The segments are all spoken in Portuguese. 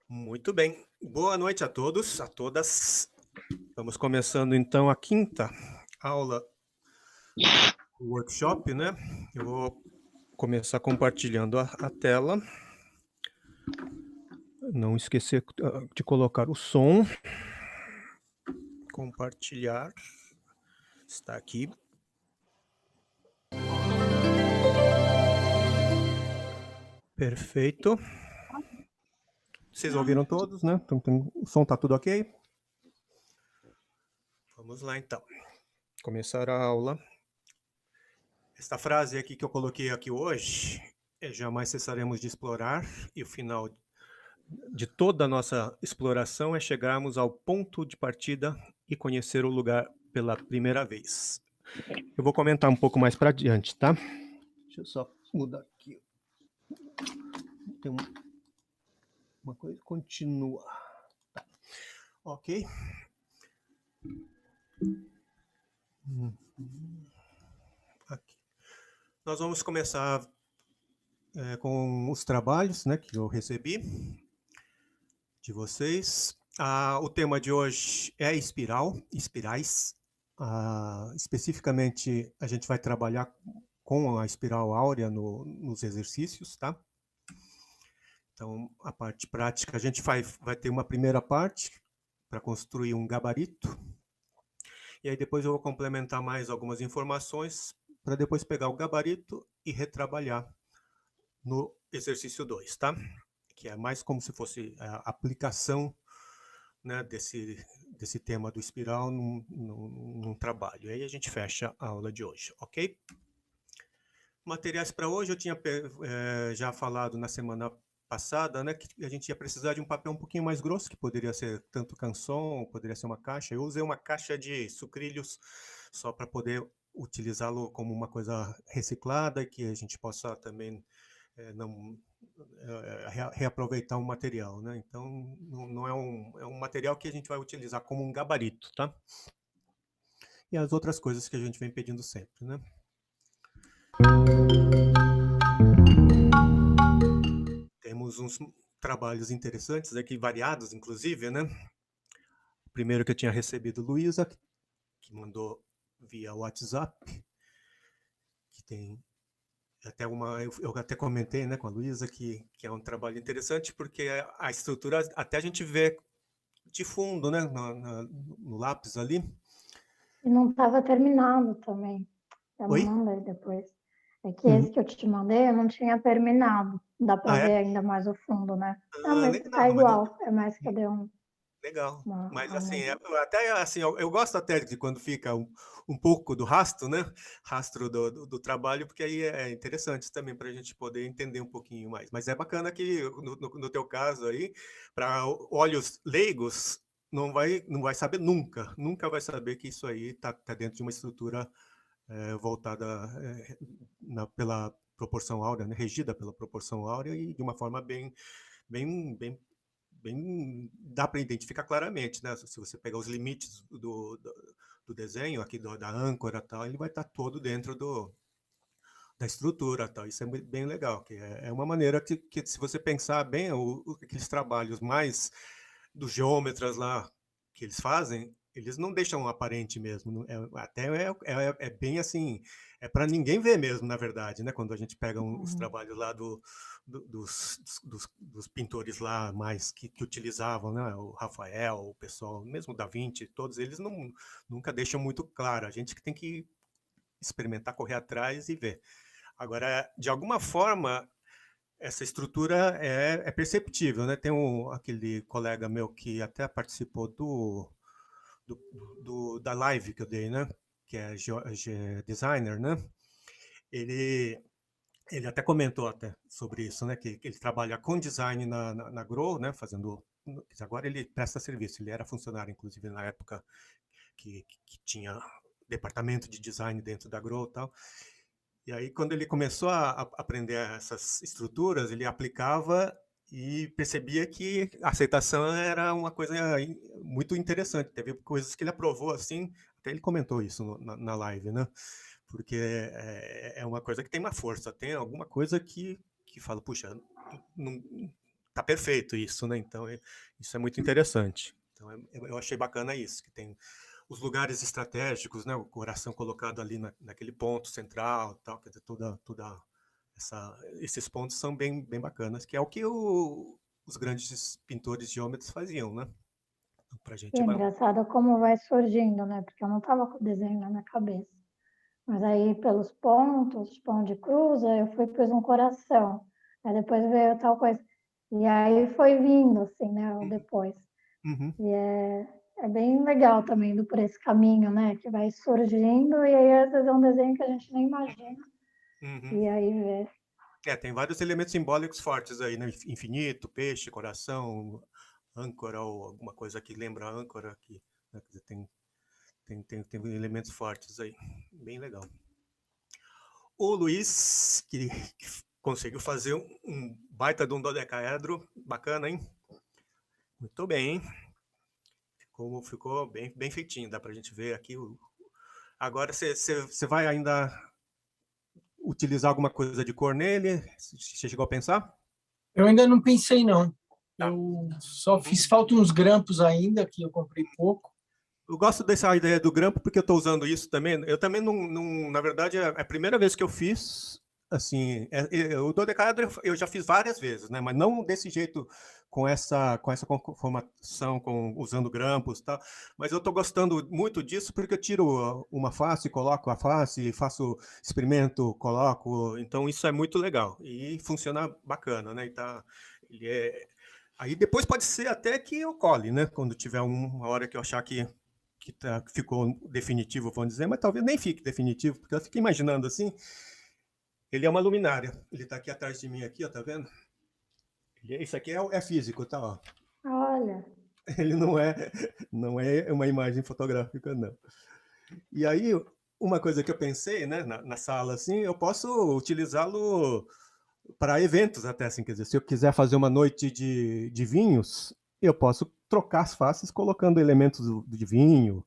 Muito bem. Boa noite a todos, a todas. Estamos começando então a quinta aula do workshop, né? Eu vou começar compartilhando a tela. Não esquecer de colocar o som. Compartilhar. Está aqui. Perfeito. Vocês ouviram todos, né? Então, o som está tudo ok? Vamos lá então. Começar a aula. Esta frase aqui que eu coloquei aqui hoje é: jamais cessaremos de explorar, e o final de toda a nossa exploração é chegarmos ao ponto de partida e conhecer o lugar pela primeira vez. Eu vou comentar um pouco mais para diante, tá? Deixa eu só mudar aqui. Tem uma coisa, continua. Tá. Ok. Aqui. Nós vamos começar com os trabalhos, né, que eu recebi de vocês. O tema de hoje é espirais. Especificamente, a gente vai trabalhar com a espiral áurea nos exercícios, tá? Então, a parte prática, a gente vai ter uma primeira parte para construir um gabarito, e aí depois eu vou complementar mais algumas informações para depois pegar o gabarito e retrabalhar no exercício 2, tá? Que é mais como se fosse a aplicação, né, desse tema do espiral num trabalho. Aí a gente fecha a aula de hoje, ok? Materiais para hoje, eu tinha já falado na semana passada, né, que a gente ia precisar de um papel um pouquinho mais grosso, que poderia ser tanto canson, poderia ser uma caixa. Eu usei uma caixa de sucrilhos só para poder utilizá-lo como uma coisa reciclada, que a gente possa também não reaproveitar um material, né? Então, não é um material que a gente vai utilizar como um gabarito, tá? E as outras coisas que a gente vem pedindo sempre, né? Temos uns trabalhos interessantes aqui, variados, inclusive, né? O primeiro que eu tinha recebido, Luísa, que mandou via WhatsApp, que tem até eu até comentei, né, com a Luísa, que é um trabalho interessante, porque a estrutura, até a gente vê de fundo, né, no lápis ali. E não estava terminado também. Eu não Oi? mandei depois. É que esse que eu te mandei, eu não tinha terminado. Dá para Ah, é? ver ainda mais o fundo, né? Ah, mas tá Legal, mas não, igual. É mais que eu dei legal. Mas uma assim, mudada. até assim, eu gosto até de quando fica um pouco do rastro, né? Rastro do trabalho, porque aí é interessante também para a gente poder entender um pouquinho mais. Mas é bacana que no teu caso aí, para olhos leigos, não vai saber nunca, nunca vai saber que isso aí tá dentro de uma estrutura voltada pela proporção áurea, né? Regida pela proporção áurea e de uma forma bem, bem dá para identificar claramente, né? Se você pegar os limites do desenho aqui da âncora tal, ele vai estar todo dentro da estrutura tal. Isso é bem legal, que é uma maneira que se você pensar bem, aqueles trabalhos mais dos geômetras lá que eles fazem, eles não deixam aparente mesmo. Até é bem assim, é para ninguém ver mesmo, na verdade, né? Quando a gente pega os trabalhos lá dos pintores lá mais que utilizavam, né? O Rafael, o pessoal, mesmo o Da Vinci, todos eles nunca deixam muito claro. A gente que tem que experimentar, correr atrás e ver. Agora, de alguma forma, essa estrutura é perceptível, né? Tem aquele colega meu que até participou da live que eu dei, né? Que é designer, né? Ele, ele até comentou até sobre isso, né? Que ele trabalha com design na Grow, né? Fazendo. Agora ele presta serviço. Ele era funcionário, inclusive, na época que tinha departamento de design dentro da Grow e tal. E aí, quando ele começou a aprender essas estruturas, ele aplicava e percebia que a aceitação era uma coisa muito interessante. Teve coisas que ele aprovou assim, até ele comentou isso na live, né? Porque é uma coisa que tem uma força, tem alguma coisa que fala, puxa, não, tá perfeito isso, né? Então, isso é muito interessante. Então, eu achei bacana isso, que tem os lugares estratégicos, né? O coração colocado ali naquele ponto central, tal, quer dizer, esses pontos são bem bacanas, que é o que os grandes pintores geômetras faziam, né? Pra E gente é é engraçado como vai surgindo, né? Porque eu não estava com o desenho na minha cabeça. Mas aí, pelos pontos, tipo, onde cruza, eu fui pus um coração. Aí depois veio tal coisa. E aí foi vindo, assim, né? O depois. Uhum. E é bem legal também indo por esse caminho, né? Que vai surgindo e aí às vezes é um desenho que a gente nem imagina. Uhum. E aí vê. Tem vários elementos simbólicos fortes aí, né? Infinito, peixe, coração, âncora ou alguma coisa que lembra a âncora aqui, né? Quer dizer, tem elementos fortes aí. Bem legal. O Luiz, que conseguiu fazer um baita de um dodecaedro, bacana, hein? Muito bem, hein? Ficou bem feitinho, dá pra gente ver aqui. Agora você vai ainda utilizar alguma coisa de cor nele? Você chegou a pensar? Eu ainda não pensei, não. Tá. Eu só fiz falta uns grampos ainda, que eu comprei pouco. Eu gosto dessa ideia do grampo porque eu estou usando isso também. Eu também não, na verdade, é a primeira vez que eu fiz, assim, o dodecaedro eu já fiz várias vezes, né? Mas não desse jeito, com essa conformação, usando grampos, e tal. Mas eu estou gostando muito disso porque eu tiro uma face, coloco a face, faço experimento, coloco. Então isso é muito legal e funciona bacana, né? E tá, ele é... Aí depois pode ser até que eu cole, né? Quando tiver uma hora que eu achar que ficou definitivo, vamos dizer, mas talvez nem fique definitivo, porque eu fico imaginando assim, ele é uma luminária, ele está aqui atrás de mim, aqui, ó, tá vendo? Isso aqui é físico, tá? Ó. Olha, Ele não é uma imagem fotográfica, não. E aí, uma coisa que eu pensei, né, na sala, assim, eu posso utilizá-lo para eventos até, assim, quer dizer, se eu quiser fazer uma noite de vinhos, eu posso trocar as faces colocando elementos de vinho.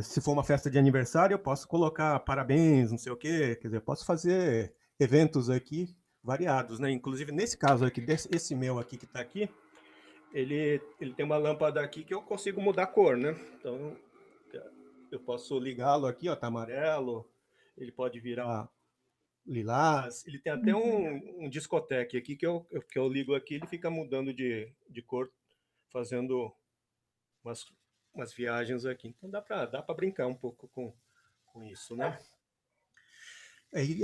Se for uma festa de aniversário, eu posso colocar parabéns, não sei o quê. Quer dizer, eu posso fazer eventos aqui variados, né? Inclusive, nesse caso aqui, esse meu aqui que está aqui, ele tem uma lâmpada aqui que eu consigo mudar a cor, né? Então, eu posso ligá-lo aqui, ó, tá amarelo, ele pode virar lilás, ele tem até um discoteque aqui que eu ligo aqui, ele fica mudando de cor, fazendo umas, umas viagens aqui. Então dá para brincar um pouco com isso, né?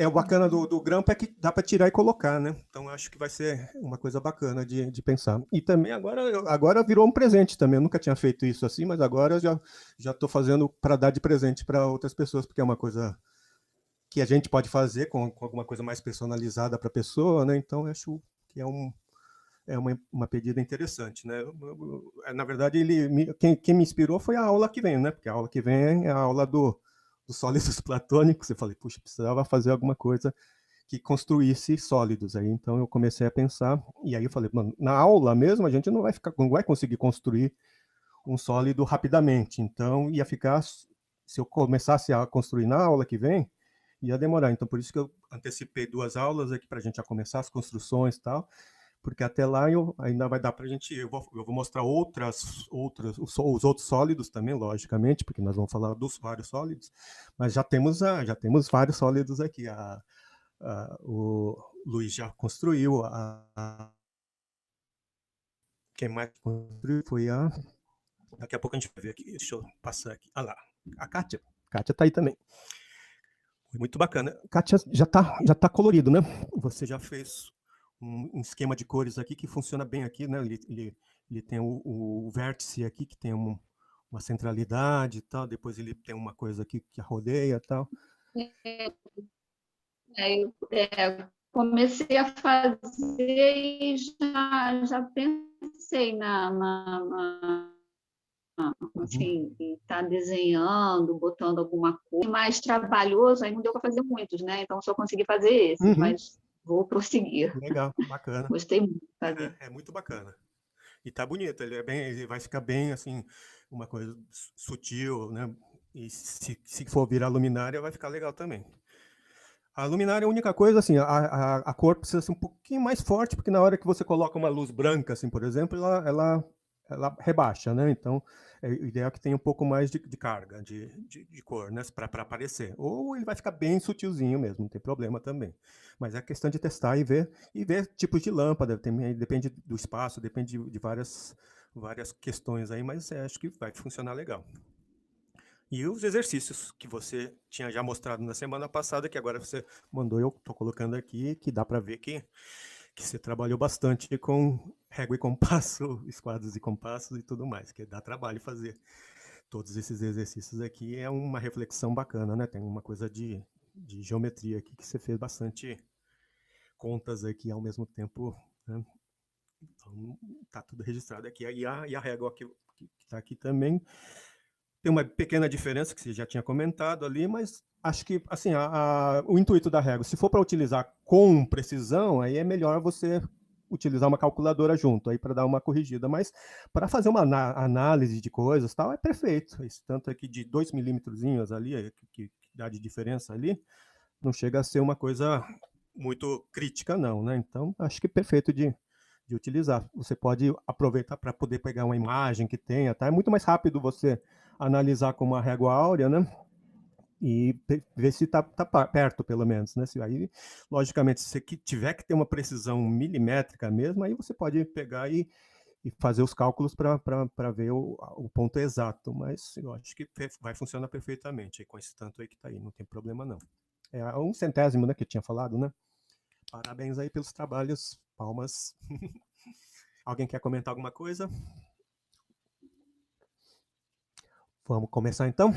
O bacana do grampo é que dá para tirar e colocar, né? Então acho que vai ser uma coisa bacana de pensar. E também agora virou um presente também. Eu nunca tinha feito isso assim, mas agora já estou fazendo para dar de presente para outras pessoas, porque é uma coisa que a gente pode fazer com alguma coisa mais personalizada para a pessoa, né? Então acho que é uma pedida interessante, né? Na verdade, quem me inspirou foi a aula que vem, né? Porque a aula que vem é a aula dos sólidos platônicos. Eu falei, puxa, precisava fazer alguma coisa que construísse sólidos. Aí, então, eu comecei a pensar, e aí eu falei, mano, na aula mesmo, a gente não vai conseguir construir um sólido rapidamente. Então, ia ficar, se eu começasse a construir na aula que vem, ia demorar. Então, por isso que eu antecipei 2 aulas aqui para a gente já começar as construções e tal, porque até lá ainda vai dar para a gente. Eu vou mostrar os outros sólidos também, logicamente, porque nós vamos falar dos vários sólidos, mas já temos vários sólidos aqui. O Luiz já construiu, quem mais construiu foi a. Daqui a pouco a gente vai ver aqui, deixa eu passar aqui. Ah lá, a Kátia. Kátia está aí também. Muito bacana. Kátia, já tá colorido, né? Você já fez um esquema de cores aqui que funciona bem aqui, né? Ele tem o vértice aqui que tem uma centralidade e tal, depois ele tem uma coisa aqui que rodeia e tal. Comecei a fazer e já pensei assim, estar desenhando, botando alguma coisa. Mais trabalhoso, aí não deu para fazer muitos, né? Então só consegui fazer esses, mas vou prosseguir. Legal, bacana. Gostei muito de fazer. É muito bacana. E tá bonito, ele vai ficar bem, assim, uma coisa sutil, né? E se for virar luminária, vai ficar legal também. A luminária é a única coisa, assim, a cor precisa ser um pouquinho mais forte, porque na hora que você coloca uma luz branca, assim, por exemplo, ela rebaixa, né? Então, o ideal é que tenha um pouco mais de carga, de cor, né? Para aparecer. Ou ele vai ficar bem sutilzinho mesmo, não tem problema também. Mas é questão de testar e ver tipos de lâmpada, depende do espaço, depende de várias questões aí, mas acho que vai funcionar legal. E os exercícios que você tinha já mostrado na semana passada, que agora você mandou, eu estou colocando aqui, que dá para ver que você trabalhou bastante com régua e compasso, esquadros e compassos e tudo mais, que dá trabalho fazer todos esses exercícios aqui. É uma reflexão bacana, né? Tem uma coisa de geometria aqui que você fez bastante contas aqui ao mesmo tempo, né? Então, está tudo registrado aqui. E a régua que está aqui também tem uma pequena diferença que você já tinha comentado ali, mas acho que assim, o intuito da régua, se for para utilizar com precisão, aí é melhor você utilizar uma calculadora junto, aí para dar uma corrigida, mas para fazer uma análise de coisas tal, é perfeito. Esse tanto aqui de 2 milímetrozinhos ali, que dá de diferença ali, não chega a ser uma coisa muito crítica não, né? Então, acho que é perfeito de utilizar. Você pode aproveitar para poder pegar uma imagem que tenha, tá? É muito mais rápido você analisar com uma régua áurea, né? E ver se está perto, pelo menos, né? Aí, logicamente, se você tiver que ter uma precisão milimétrica mesmo, aí você pode pegar e fazer os cálculos para ver o ponto exato, mas eu acho que vai funcionar perfeitamente aí, com esse tanto aí que está aí, não tem problema não. É 1/100, né, que eu tinha falado, né? Parabéns aí pelos trabalhos, palmas. Alguém quer comentar alguma coisa? Vamos começar então?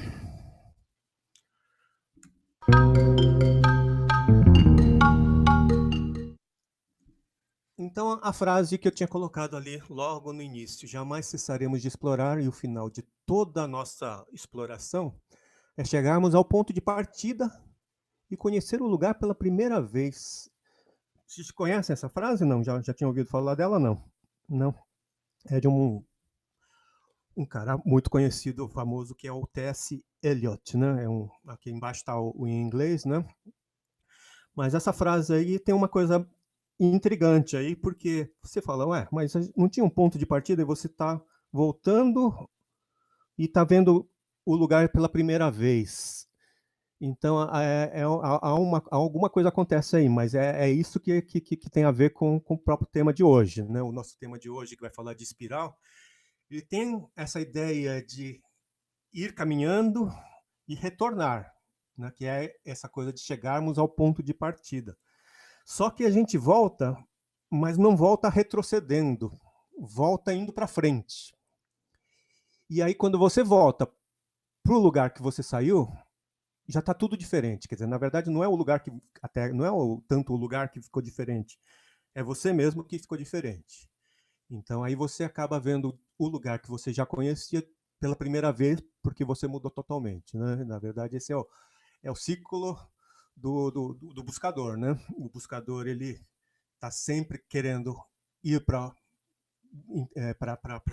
Então, a frase que eu tinha colocado ali logo no início, jamais cessaremos de explorar, e o final de toda a nossa exploração é chegarmos ao ponto de partida e conhecer o lugar pela primeira vez. Vocês conhecem essa frase? Não? Já tinham ouvido falar dela? Não. Não. É de um cara muito conhecido, famoso, que é o T.S. Eliot, né? Aqui embaixo está o em inglês, né? Mas essa frase aí tem uma coisa intrigante aí, porque você fala, ué, mas não tinha um ponto de partida e você está voltando e está vendo o lugar pela primeira vez. Então, alguma coisa acontece aí, mas é isso que tem a ver com o próprio tema de hoje, né? O nosso tema de hoje, que vai falar de espiral, ele tem essa ideia de ir caminhando e retornar, né? Que é essa coisa de chegarmos ao ponto de partida. Só que a gente volta, mas não volta retrocedendo, volta indo para frente. E aí, quando você volta para o lugar que você saiu, já está tudo diferente. Quer dizer, na verdade, não é o lugar que não é tanto o lugar que ficou diferente, é você mesmo que ficou diferente. Então, aí você acaba vendo o lugar que você já conhecia pela primeira vez, porque você mudou totalmente, né? Na verdade, esse é o ciclo do buscador, né? O buscador, ele está sempre querendo ir para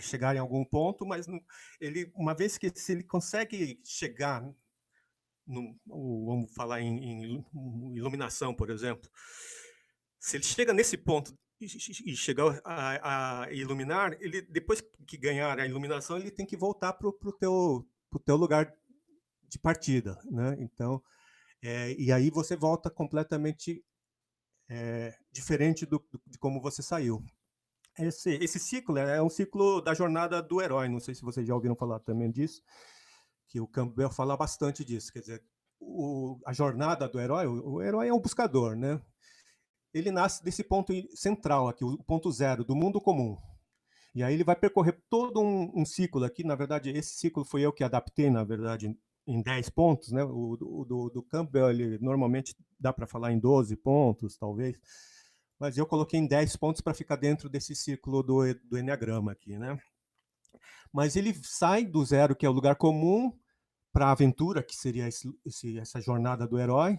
chegar em algum ponto, mas não, ele, uma vez que se ele consegue chegar, vamos falar em iluminação, por exemplo, se ele chega nesse ponto e chegar a iluminar, ele, depois que ganhar a iluminação, ele tem que voltar para o teu lugar de partida, né? Então, e aí você volta completamente diferente de como você saiu. Esse ciclo é um ciclo da jornada do herói. Não sei se vocês já ouviram falar também disso, que o Campbell fala bastante disso. Quer dizer, a jornada do herói, o herói é um buscador, né? Ele nasce desse ponto central aqui, o ponto zero, do mundo comum. E aí ele vai percorrer todo um ciclo aqui. Na verdade, esse ciclo foi eu que adaptei, na verdade, em 10 pontos, né? O do Campbell, ele normalmente dá para falar em 12 pontos, talvez. Mas eu coloquei em 10 pontos para ficar dentro desse ciclo do Enneagrama aqui, né? Mas ele sai do zero, que é o lugar comum, para a aventura, que seria essa jornada do herói,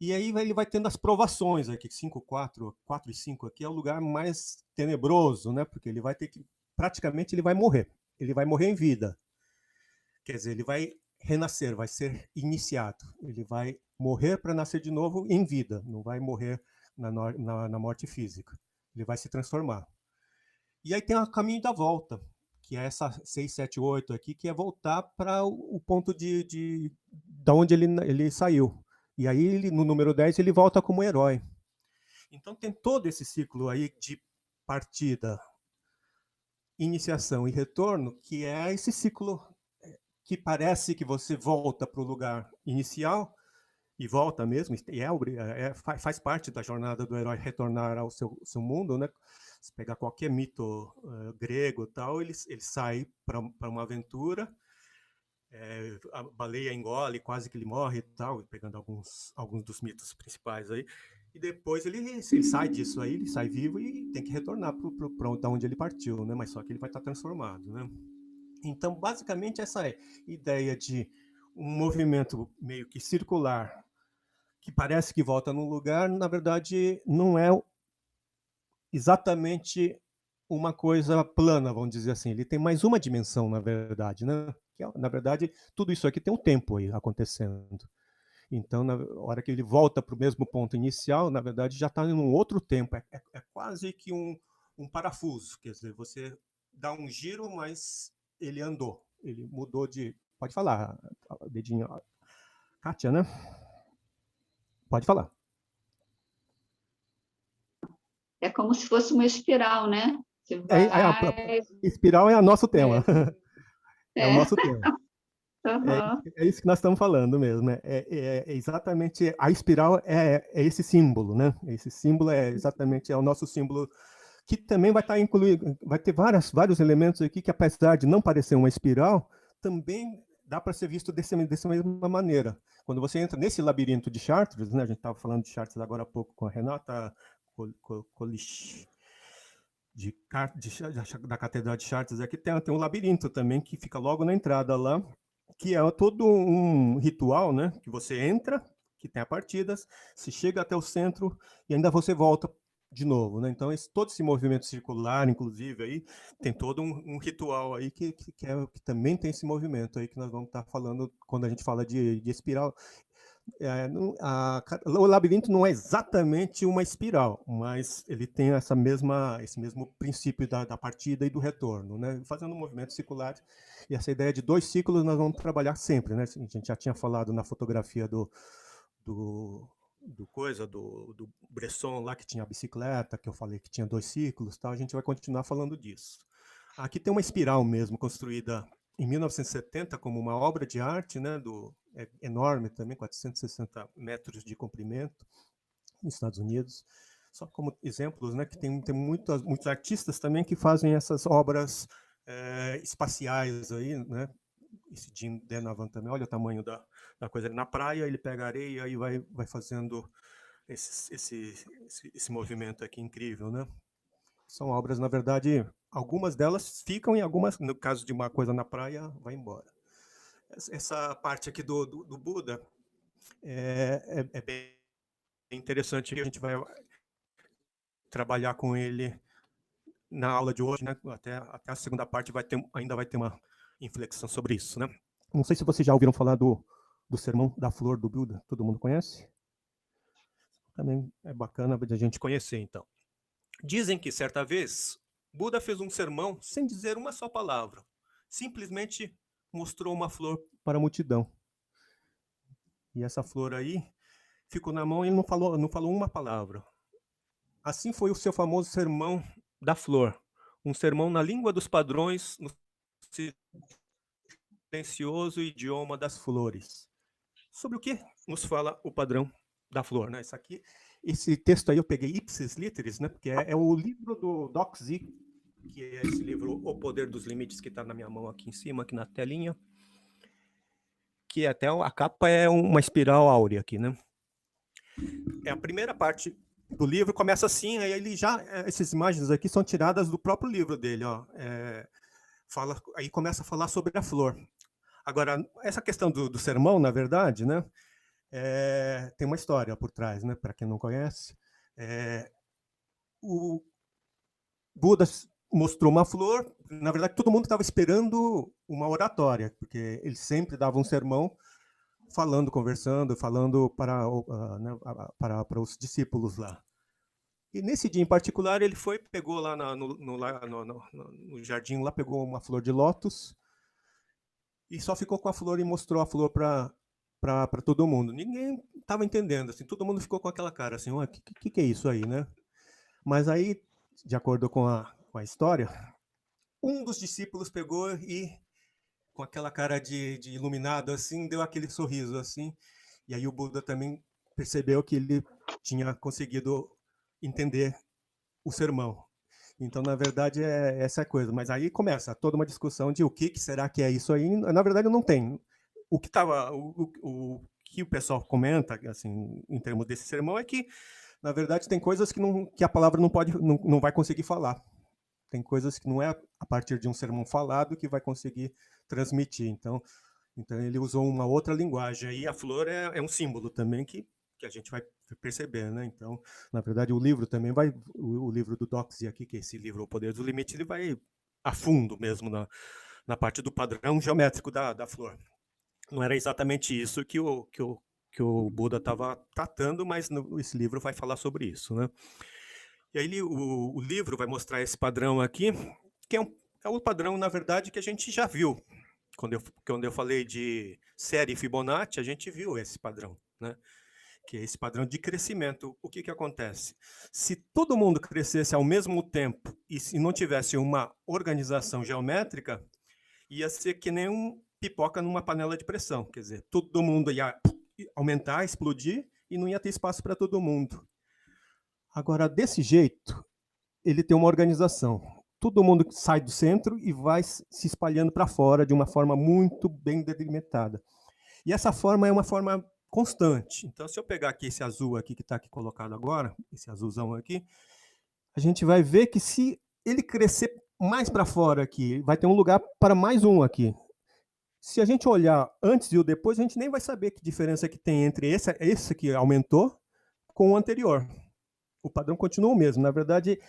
e aí ele vai tendo as provações aqui, 5, 4 e 5 aqui é o lugar mais tenebroso, né? Porque ele vai ter que, praticamente ele vai morrer em vida. Quer dizer, ele vai renascer, vai ser iniciado. Ele vai morrer para nascer de novo em vida, não vai morrer na morte física. Ele vai se transformar. E aí tem o caminho da volta, que é essa 6, 7, 8 aqui, que é voltar para o ponto da onde ele saiu. E aí, no número 10, ele volta como herói. Então tem todo esse ciclo aí de partida, iniciação e retorno, que é esse ciclo que parece que você volta para o lugar inicial, e volta mesmo, e faz parte da jornada do herói retornar ao seu mundo, né? Se pegar qualquer mito grego e tal, ele sai para uma aventura, a baleia engole, quase que ele morre e tal, pegando alguns dos mitos principais aí, e depois ele sai disso aí, ele sai vivo e tem que retornar para onde ele partiu, né? Mas só que ele vai estar transformado, né? Então, basicamente, essa ideia de um movimento meio que circular, que parece que volta num lugar, na verdade, não é exatamente uma coisa plana, vamos dizer assim. Ele tem mais uma dimensão, na verdade, né? Que, na verdade, tudo isso aqui tem um tempo aí acontecendo. Então, na hora que ele volta para o mesmo ponto inicial, na verdade, já está em um outro tempo. É quase que um parafuso. Quer dizer, você dá um giro, mas ele andou. Ele mudou de... Pode falar, dedinho. Kátia, né? Pode falar. É como se fosse uma espiral, né? Você A espiral é o nosso tema. É o nosso tema. Uhum. É isso que nós estamos falando mesmo. Né? Exatamente, a espiral é esse símbolo, né? Esse símbolo é exatamente o nosso símbolo, que também vai estar incluído, vai ter vários elementos aqui que, apesar de não parecer uma espiral, também dá para ser visto dessa mesma maneira. Quando você entra nesse labirinto de Chartres, né? A gente estava falando de Chartres agora há pouco com a Renata Colich, da Catedral de Chartres, aqui tem um labirinto também que fica logo na entrada lá, que é todo um ritual, né? Que você entra, que tem a partidas, se chega até o centro e ainda você volta de novo, né? Então todo esse movimento circular, inclusive, aí tem todo um ritual aí que também tem esse movimento aí que nós vamos estar falando quando a gente fala de espiral. O labirinto não é exatamente uma espiral, mas ele tem esse mesmo princípio da partida e do retorno, né? Fazendo movimentos circulares. E essa ideia de 2 ciclos nós vamos trabalhar sempre, né? A gente já tinha falado na fotografia do Bresson lá, que tinha a bicicleta, que eu falei que tinha 2 ciclos, tal. A gente vai continuar falando disso. Aqui tem uma espiral mesmo, construída em 1970 como uma obra de arte, né, enorme também, 460 metros de comprimento, nos Estados Unidos. Só como exemplos, né, que tem muitos artistas também que fazem essas obras espaciais aí, né? Esse Jim Donovan também, olha o tamanho da coisa. Na praia ele pega areia e vai fazendo esse movimento aqui incrível, né? São obras, na verdade, algumas delas ficam e algumas, no caso de uma coisa na praia, vai embora. Essa parte aqui do Buda é bem interessante, a gente vai trabalhar com ele na aula de hoje, né? Até a segunda parte ainda vai ter uma inflexão sobre isso, né? Não sei se vocês já ouviram falar do sermão da flor do Buda, todo mundo conhece? Também é bacana a gente conhecer, então. Dizem que, certa vez, Buda fez um sermão sem dizer uma só palavra. Simplesmente mostrou uma flor para a multidão. E essa flor aí ficou na mão e não falou uma palavra. Assim foi o seu famoso sermão da flor. Um sermão na língua dos padrões, no silencioso idioma das flores. Sobre o que nos fala o padrão da flor, né? Esse texto aí eu peguei ipsis literis, né? Porque é o livro do Doxy, que é esse livro O Poder dos Limites, que está na minha mão aqui em cima, aqui na telinha, que até a capa é uma espiral áurea aqui, né? A primeira parte do livro começa assim, aí ele essas imagens aqui são tiradas do próprio livro dele, ó. Aí começa a falar sobre a flor. Agora, essa questão do sermão, na verdade, né? Tem uma história por trás, né? Para quem não conhece. O Buda mostrou uma flor. Na verdade, todo mundo estava esperando uma oratória, porque ele sempre dava um sermão falando, conversando, falando para os discípulos lá. E nesse dia em particular, ele pegou lá no jardim, lá pegou uma flor de lótus e só ficou com a flor e mostrou a flor para todo mundo. Ninguém estava entendendo, assim, todo mundo ficou com aquela cara, assim, o que é isso aí, né? Mas aí, de acordo com a história, um dos discípulos pegou e, com aquela cara de iluminado, assim, deu aquele sorriso, assim, e aí o Buda também percebeu que ele tinha conseguido entender o sermão. Então, na verdade, é essa coisa. Mas aí começa toda uma discussão de o que será que é isso aí. Na verdade, não tem. O que o pessoal comenta, assim, em termos desse sermão, é que, na verdade, tem coisas que a palavra não vai conseguir falar. Tem coisas que não é a partir de um sermão falado que vai conseguir transmitir. Então ele usou uma outra linguagem. Aí a flor é um símbolo também que a gente vai perceber, né? Então, na verdade, o livro também o livro do Doxy aqui, que é esse livro O Poder do Limite, ele vai a fundo mesmo na parte do padrão geométrico da flor. Não era exatamente isso que o Buda estava tratando, mas esse livro vai falar sobre isso, né? E aí o livro vai mostrar esse padrão aqui, que é um padrão, na verdade, que a gente já viu. Quando eu falei de série Fibonacci, a gente viu esse padrão, né? Que é esse padrão de crescimento. O que acontece? Se todo mundo crescesse ao mesmo tempo e se não tivesse uma organização geométrica, ia ser que nem um pipoca numa panela de pressão. Quer dizer, todo mundo ia aumentar, explodir, e não ia ter espaço para todo mundo. Agora, desse jeito, ele tem uma organização. Todo mundo sai do centro e vai se espalhando para fora de uma forma muito bem delimitada. E essa forma é uma forma constante. Então, se eu pegar aqui esse azul aqui que está aqui colocado agora, esse azulzão aqui, a gente vai ver que se ele crescer mais para fora aqui, vai ter um lugar para mais um aqui. Se a gente olhar antes e o depois, a gente nem vai saber que diferença que tem entre esse que aumentou com o anterior. O padrão continua o mesmo. Na verdade,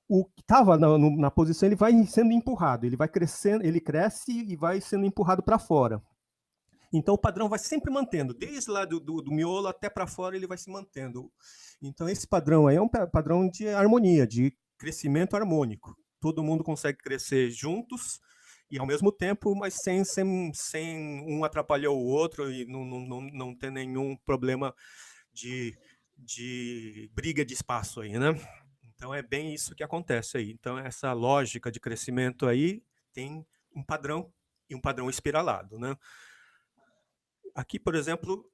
o que estava na posição, ele vai sendo empurrado, ele vai crescendo, ele cresce e vai sendo empurrado para fora. Então, o padrão vai sempre mantendo, desde lá do miolo até para fora, ele vai se mantendo. Então, esse padrão aí é um padrão de harmonia, de crescimento harmônico. Todo mundo consegue crescer juntos e ao mesmo tempo, mas sem um atrapalhar o outro e não ter nenhum problema de briga de espaço aí, né? Então, é bem isso que acontece aí. Então, essa lógica de crescimento aí tem um padrão e um padrão espiralado, né? Aqui, por exemplo,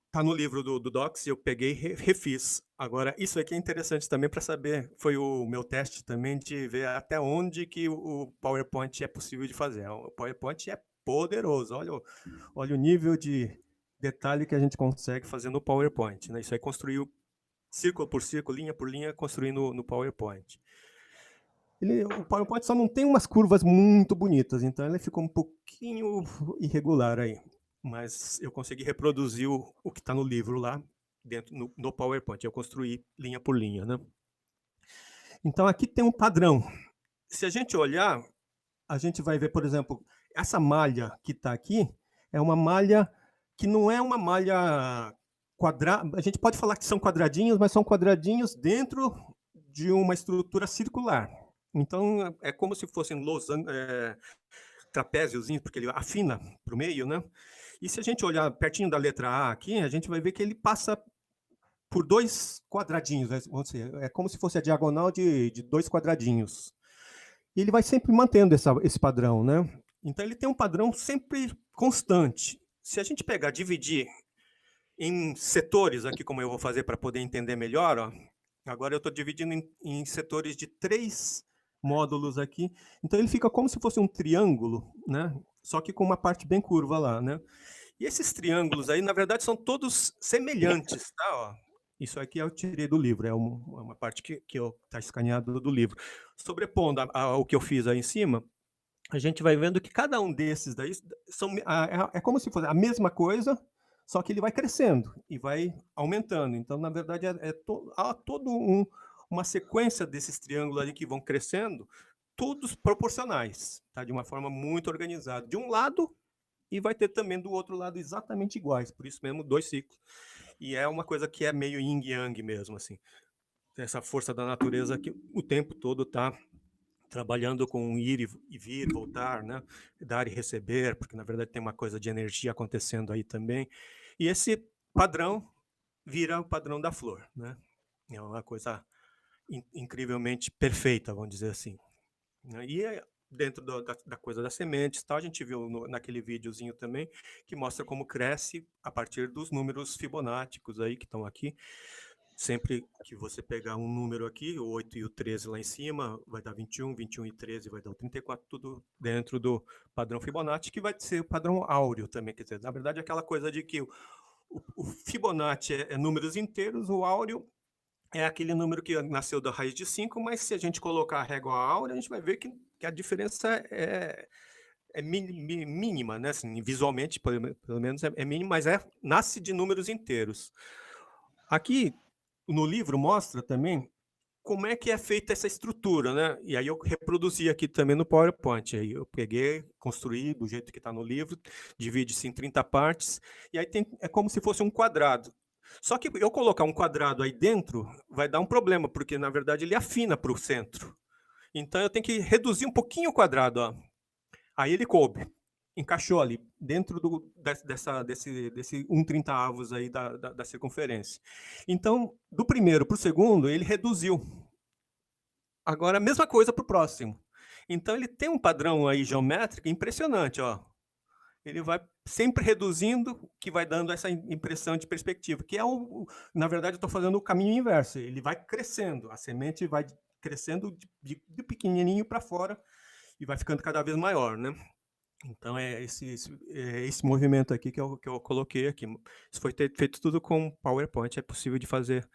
está no livro do Doxy, eu peguei e refiz. Agora, isso aqui é interessante também para saber, foi o meu teste também de ver até onde que o PowerPoint é possível de fazer. O PowerPoint é poderoso, olha o nível de detalhe que a gente consegue fazer no PowerPoint, né? Isso aí construiu círculo por círculo, linha por linha, construindo no PowerPoint. O PowerPoint só não tem umas curvas muito bonitas, então ele ficou um pouquinho irregular aí. Mas eu consegui reproduzir o que está no livro lá, dentro no PowerPoint. Eu construí linha por linha, né? Então, aqui tem um padrão. Se a gente olhar, a gente vai ver, por exemplo, essa malha que está aqui é uma malha que não é uma malha quadrada. A gente pode falar que são quadradinhos, mas são quadradinhos dentro de uma estrutura circular. Então, é como se fossem trapéziozinhos, porque ele afina para o meio, né? E se a gente olhar pertinho da letra A aqui, a gente vai ver que ele passa por dois quadradinhos, é como se fosse a diagonal de dois quadradinhos. E ele vai sempre mantendo esse padrão, né? Então, ele tem um padrão sempre constante. Se a gente pegar, dividir em setores, aqui como eu vou fazer para poder entender melhor, ó, agora eu estou dividindo em setores de 3 módulos aqui. Então, ele fica como se fosse um triângulo, né? Só que com uma parte bem curva lá, né? E esses triângulos aí, na verdade, são todos semelhantes, tá? Ó, isso aqui eu tirei do livro, é uma parte que está escaneado do livro. Sobrepondo ao que eu fiz aí em cima, a gente vai vendo que cada um desses daí é como se fosse a mesma coisa, só que ele vai crescendo e vai aumentando. Então, na verdade, há todo uma sequência desses triângulos ali que vão crescendo, todos proporcionais, tá? De uma forma muito organizada. De um lado, e vai ter também do outro lado exatamente iguais, por isso mesmo 2 ciclos. E é uma coisa que é meio yin yang mesmo, assim. Essa força da natureza que o tempo todo está trabalhando com ir e vir, voltar, né? Dar e receber, porque na verdade tem uma coisa de energia acontecendo aí também. E esse padrão vira o padrão da flor, né? É uma coisa incrivelmente perfeita, vamos dizer assim. E dentro da coisa das sementes, tal, a gente viu naquele videozinho também, que mostra como cresce a partir dos números fibonáticos aí que estão aqui. Sempre que você pegar um número aqui, o 8 e o 13 lá em cima, vai dar 21, 21 e 13 vai dar o 34, tudo dentro do padrão Fibonacci, que vai ser o padrão áureo também. Quer dizer, na verdade, aquela coisa de que o Fibonacci é números inteiros, o áureo é aquele número que nasceu da raiz de 5, mas se a gente colocar a régua áurea, a gente vai ver que a diferença é mínima, né? Assim, visualmente, pelo menos, é mínima, mas nasce de números inteiros. Aqui, no livro, mostra também como é que é feita essa estrutura, né? E aí eu reproduzi aqui também no PowerPoint. Aí eu peguei, construí do jeito que está no livro, divide-se em 30 partes, e aí é como se fosse um quadrado. Só que eu colocar um quadrado aí dentro vai dar um problema, porque na verdade ele afina para o centro. Então eu tenho que reduzir um pouquinho o quadrado, ó. Aí ele coube, encaixou ali dentro desse 1/30 avos aí da circunferência. Então, do primeiro para o segundo, ele reduziu. Agora, a mesma coisa para o próximo. Então, ele tem um padrão aí geométrico impressionante, ó. Ele vai sempre reduzindo, que vai dando essa impressão de perspectiva, que é na verdade, eu estou fazendo o caminho inverso. Ele vai crescendo, a semente vai crescendo de pequenininho para fora e vai ficando cada vez maior, né? Então, é esse movimento aqui que eu coloquei aqui. Isso foi feito tudo com PowerPoint, é possível de fazer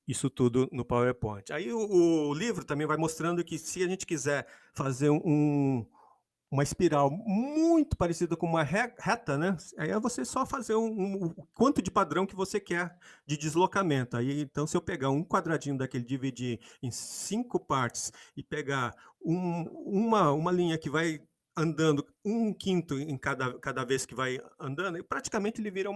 isso tudo no PowerPoint. Aí o livro também vai mostrando que se a gente quiser fazer uma espiral muito parecida com uma reta, né? Aí é você só fazer o quanto de padrão que você quer de deslocamento. Aí, então, se eu pegar um quadradinho daquele, dividir em 5 partes e pegar uma linha que vai andando 1/5 em cada vez que vai andando, praticamente ele vira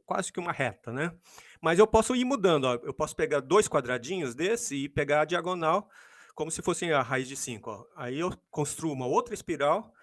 quase que uma reta, né? Mas eu posso ir mudando, ó. Eu posso pegar 2 quadradinhos desse e pegar a diagonal como se fosse a raiz de 5. Ó. Aí eu construo uma outra espiral,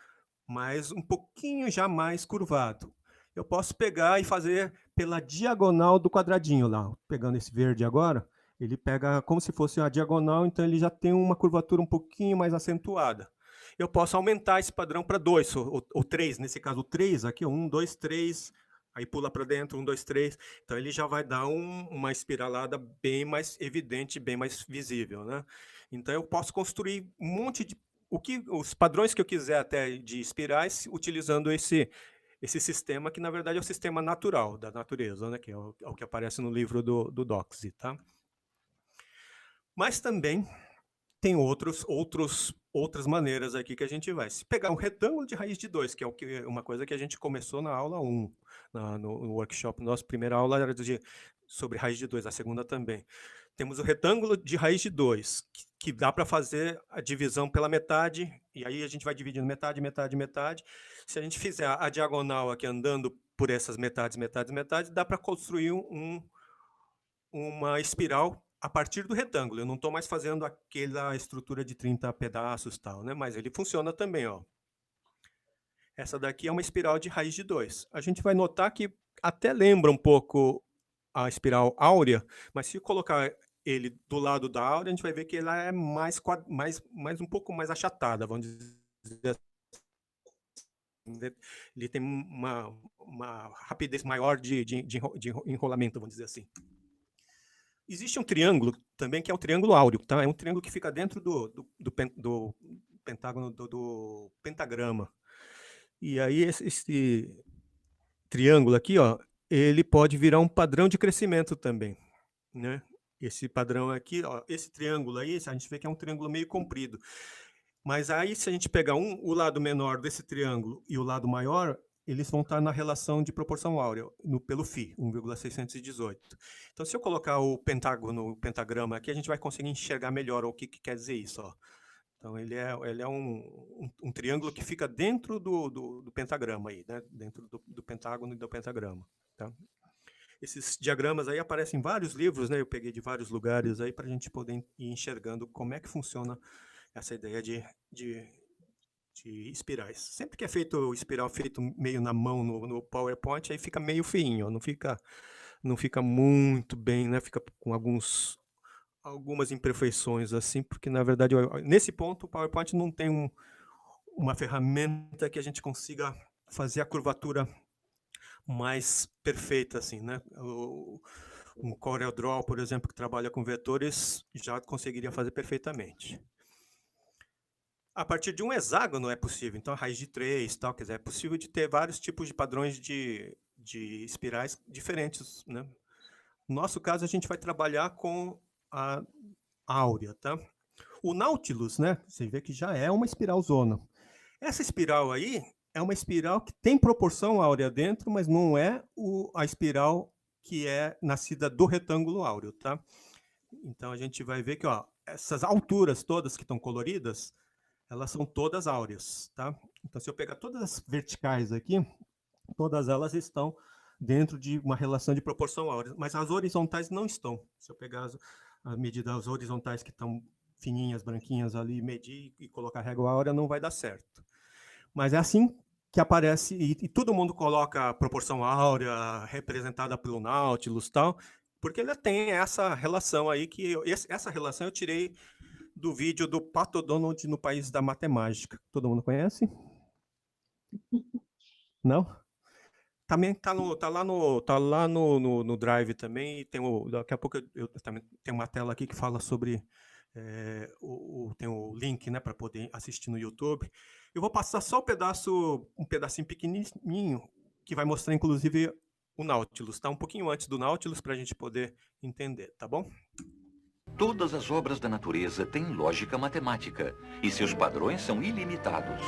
mas um pouquinho já mais curvado. Eu posso pegar e fazer pela diagonal do quadradinho lá. Pegando esse verde agora, ele pega como se fosse a diagonal, então ele já tem uma curvatura um pouquinho mais acentuada. Eu posso aumentar esse padrão para 2 ou 3, nesse caso o 3 aqui, 1, 2, 3, aí pula para dentro, 1, 2, 3. Então ele já vai dar uma espiralada bem mais evidente, bem mais visível, né? Então eu posso construir um monte de os padrões que eu quiser até de espirais, utilizando esse sistema, que na verdade é o sistema natural da natureza, né? Que é o que aparece no livro do Doxy, tá? Mas também tem outras maneiras aqui que a gente vai. Se pegar um retângulo de raiz de 2, que é uma coisa que a gente começou na aula 1, no workshop, nossa primeira aula era sobre raiz de 2, a segunda também. Temos o retângulo de raiz de 2, que dá para fazer a divisão pela metade, e aí a gente vai dividindo metade, metade, metade. Se a gente fizer a diagonal aqui andando por essas metades, metades, metades, dá para construir uma espiral a partir do retângulo. Eu não estou mais fazendo aquela estrutura de 30 pedaços, tal, né? Mas ele funciona também, ó. Essa daqui é uma espiral de raiz de 2. A gente vai notar que até lembra um pouco a espiral áurea, mas se colocar ele do lado da áurea, a gente vai ver que ela é mais um pouco mais achatada, vamos dizer assim. Ele tem uma rapidez maior de enrolamento, vamos dizer assim. Existe um triângulo também, que é o triângulo áureo, tá? É um triângulo que fica dentro do pentágono do pentagrama. E aí esse triângulo aqui, ó, ele pode virar um padrão de crescimento também, né? Esse padrão aqui, ó, esse triângulo aí, a gente vê que é um triângulo meio comprido. Mas aí, se a gente pegar o lado menor desse triângulo e o lado maior, eles vão estar na relação de proporção áurea, pelo φ, 1,618. Então, se eu colocar o pentágono, o pentagrama aqui, a gente vai conseguir enxergar melhor o que quer dizer isso. Ó. Então, ele é um triângulo que fica dentro do pentagrama, aí, né? Dentro do pentágono e do pentagrama. Tá? Esses diagramas aí aparecem em vários livros, né? Eu peguei de vários lugares aí para a gente poder ir enxergando como é que funciona essa ideia de espirais. Sempre que é feito espiral feito meio na mão no PowerPoint, aí fica meio feinho, não fica muito bem, né? Fica com algumas imperfeições assim, porque na verdade nesse ponto o PowerPoint não tem uma ferramenta que a gente consiga fazer a curvatura mais perfeita assim, né? Um CorelDRAW, por exemplo, que trabalha com vetores, já conseguiria fazer perfeitamente. A partir de um hexágono é possível, então a raiz de 3, tal, quer dizer, é possível de ter vários tipos de padrões de espirais diferentes, né? No nosso caso, a gente vai trabalhar com a áurea, tá? O Nautilus, né? Você vê que já é uma espiralzona. Essa espiral aí é uma espiral que tem proporção áurea dentro, mas não é a espiral que é nascida do retângulo áureo, tá? Então a gente vai ver que, ó, essas alturas todas que estão coloridas, elas são todas áureas, tá? Então, se eu pegar todas as verticais aqui, todas elas estão dentro de uma relação de proporção áurea, mas as horizontais não estão. Se eu pegar a medida das horizontais que estão fininhas, branquinhas ali, medir e colocar régua áurea, não vai dar certo. Mas é assim que aparece, e todo mundo coloca a proporção áurea representada pelo Nautilus e tal, porque ele tem essa relação aí, essa relação eu tirei do vídeo do Pato Donald no País da Matemática. Todo mundo conhece? Não? Também tá lá no Drive também, e daqui a pouco eu também tenho uma tela aqui que fala sobre tem o link, né, para poder assistir no YouTube. Eu vou passar só um pedacinho pequenininho que vai mostrar inclusive o Nautilus, tá? Um pouquinho antes do Nautilus para a gente poder entender, tá bom? Todas as obras da natureza têm lógica matemática e seus padrões são ilimitados.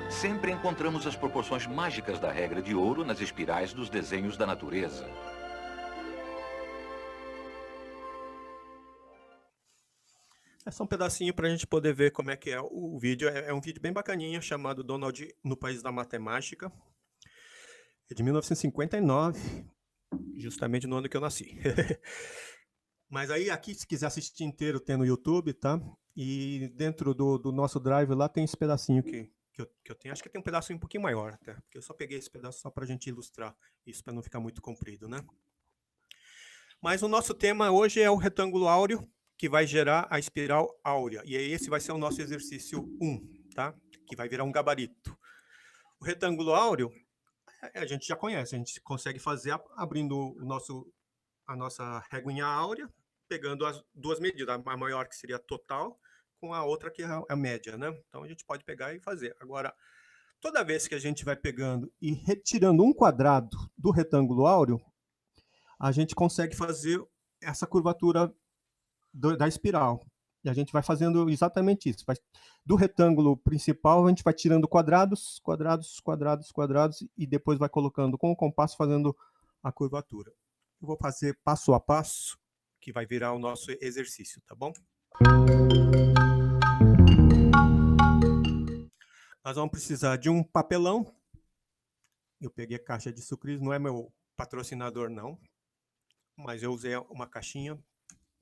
Sempre encontramos as proporções mágicas da regra de ouro nas espirais dos desenhos da natureza. É só um pedacinho para a gente poder ver como é que é o vídeo. É um vídeo bem bacaninha, chamado Donald no País da Matemática. É de 1959, justamente no ano que eu nasci. Mas aí, aqui, se quiser assistir inteiro, tem no YouTube, tá? E dentro do nosso Drive lá tem esse pedacinho que eu tenho. Acho que tem um pedacinho um pouquinho maior, até. Porque eu só peguei esse pedaço só para a gente ilustrar isso, para não ficar muito comprido, né? Mas o nosso tema hoje é o retângulo áureo, que vai gerar a espiral áurea. E esse vai ser o nosso exercício 1, tá? Que vai virar um gabarito. O retângulo áureo, a gente já conhece. A gente consegue fazer abrindo a nossa réguinha áurea, pegando as duas medidas, a maior que seria a total, com a outra que é a média, né? Então a gente pode pegar e fazer. Agora, toda vez que a gente vai pegando e retirando um quadrado do retângulo áureo, a gente consegue fazer essa curvatura da espiral. E a gente vai fazendo exatamente isso. Do retângulo principal, a gente vai tirando quadrados, quadrados, quadrados, quadrados, e depois vai colocando com o compasso, fazendo a curvatura. Eu vou fazer passo a passo, que vai virar o nosso exercício, tá bom? Nós vamos precisar de um papelão. Eu peguei a caixa de sucrilhos, não é meu patrocinador, não. Mas eu usei uma caixinha.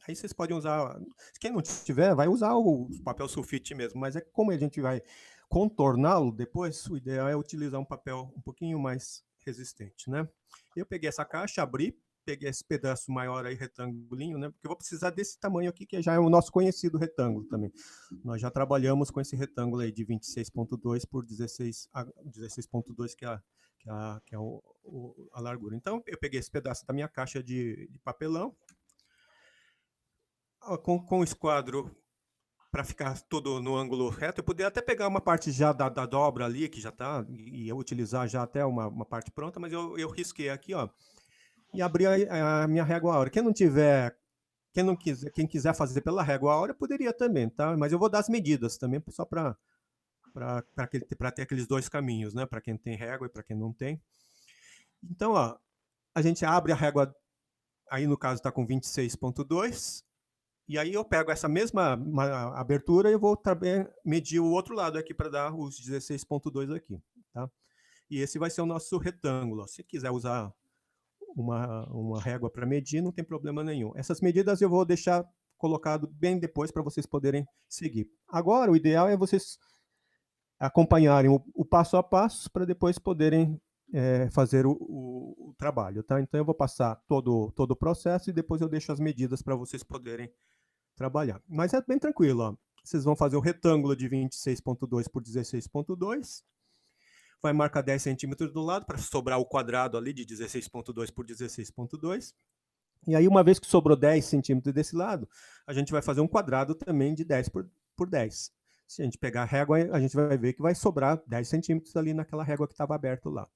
Aí vocês podem usar, quem não tiver, vai usar o papel sulfite mesmo, mas é como a gente vai contorná-lo depois, o ideal é utilizar um papel um pouquinho mais resistente, né? Eu peguei essa caixa, abri, peguei esse pedaço maior aí, retangulinho, né? Porque eu vou precisar desse tamanho aqui, que já é o nosso conhecido retângulo também. Nós já trabalhamos com esse retângulo aí de 26.2 por 16.2, que é a largura. Então, eu peguei esse pedaço da minha caixa de papelão, com o esquadro, para ficar tudo no ângulo reto, eu poderia até pegar uma parte já da dobra ali, que já está, e eu utilizar já até uma parte pronta, mas eu risquei aqui, ó, e abrir a minha régua áurea. Quem não tiver, quem quiser fazer pela régua áurea, poderia também, tá? Mas eu vou dar as medidas também, só para ter aqueles dois caminhos, né? Para quem tem régua e para quem não tem. Então, ó, a gente abre a régua, aí no caso está com 26,2, e aí eu pego essa mesma abertura e eu vou também medir o outro lado aqui para dar os 16,2 aqui, tá? E esse vai ser o nosso retângulo. Se quiser usar uma régua para medir, não tem problema nenhum. Essas medidas eu vou deixar colocado bem depois para vocês poderem seguir. Agora, o ideal é vocês acompanharem o passo a passo para depois poderem fazer o trabalho, tá? Então eu vou passar todo o processo e depois eu deixo as medidas para vocês poderem trabalhar. Mas é bem tranquilo, ó. Vocês vão fazer o retângulo de 26,2 por 16,2. Vai marcar 10 centímetros do lado para sobrar o quadrado ali de 16,2 por 16,2. E aí, uma vez que sobrou 10 centímetros desse lado, a gente vai fazer um quadrado também de 10 por 10. Se a gente pegar a régua, a gente vai ver que vai sobrar 10 centímetros ali naquela régua que estava aberta lá.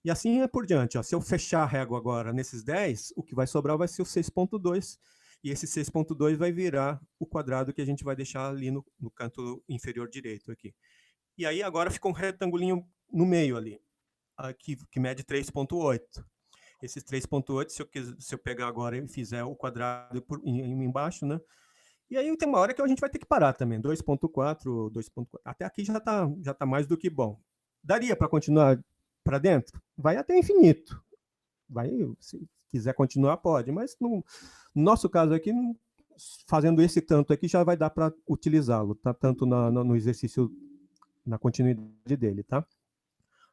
E assim é por diante. Ó. Se eu fechar a régua agora nesses 10, o que vai sobrar vai ser o 6,2. E esse 6,2 vai virar o quadrado que a gente vai deixar ali no canto inferior direito aqui. E aí agora fica um retangulinho no meio ali, aqui, que mede 3,8. Esses 3,8, se eu pegar agora e fizer o quadrado embaixo, né? E aí tem uma hora que a gente vai ter que parar também, 2,4, 2,4. Até aqui já tá mais do que bom. Daria para continuar para dentro? Vai até infinito. Se quiser continuar, pode, mas no nosso caso aqui, fazendo esse tanto aqui, já vai dar para utilizá-lo, tá? Tanto no exercício, na continuidade dele, tá?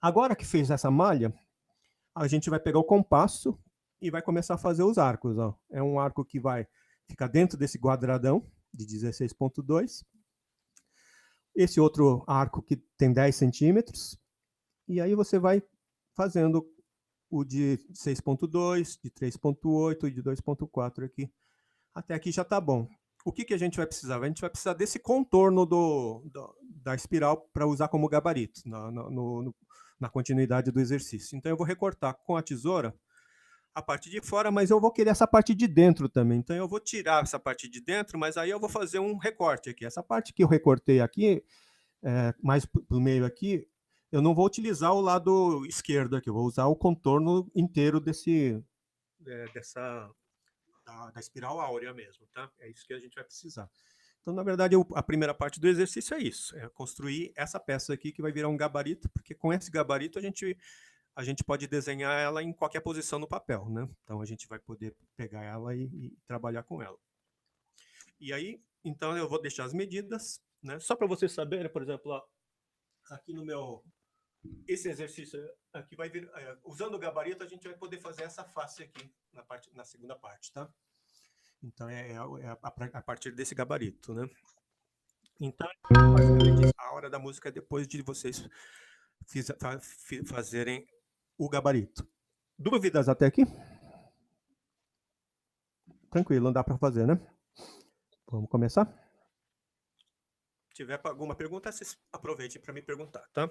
Agora que fez essa malha, a gente vai pegar o compasso e vai começar a fazer os arcos, ó. É um arco que vai ficar dentro desse quadradão de 16,2. Esse outro arco que tem 10 centímetros. E aí você vai fazendo o de 6,2, de 3,8 e de 2,4 aqui. Até aqui já está bom. O que a gente vai precisar? A gente vai precisar desse contorno da espiral para usar como gabarito na continuidade do exercício. Então eu vou recortar com a tesoura a parte de fora, mas eu vou querer essa parte de dentro também. Então eu vou tirar essa parte de dentro, mas aí eu vou fazer um recorte aqui. Essa parte que eu recortei aqui, mais para o meio aqui, eu não vou utilizar o lado esquerdo aqui, eu vou usar o contorno inteiro da espiral áurea mesmo, tá? É isso que a gente vai precisar. Então, na verdade, a primeira parte do exercício é isso, é construir essa peça aqui que vai virar um gabarito, porque com esse gabarito a gente pode desenhar ela em qualquer posição no papel, né? Então a gente vai poder pegar ela e trabalhar com ela. E aí, então eu vou deixar as medidas, né? Só para vocês saberem, por exemplo, ó, aqui no meu... Esse exercício aqui vai vir... usando o gabarito, a gente vai poder fazer essa face aqui, na segunda parte, tá? Então, a partir desse gabarito, né? Então, a hora da música é depois de vocês fazerem o gabarito. Dúvidas até aqui? Tranquilo, não dá para fazer, né? Vamos começar? Se tiver alguma pergunta, vocês aproveitem para me perguntar, tá?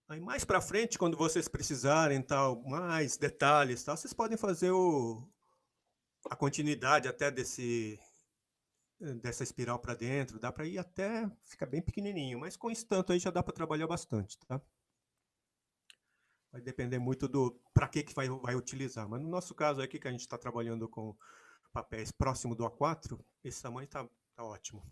Aí mais para frente, quando vocês precisarem, tal, mais detalhes, tal, vocês podem fazer a continuidade até dessa espiral para dentro, dá para ir até ficar bem pequenininho, mas com esse tanto aí já dá para trabalhar bastante, tá? Vai depender muito do para que vai utilizar, mas no nosso caso aqui que a gente está trabalhando com papéis próximo do A4, esse tamanho tá ótimo.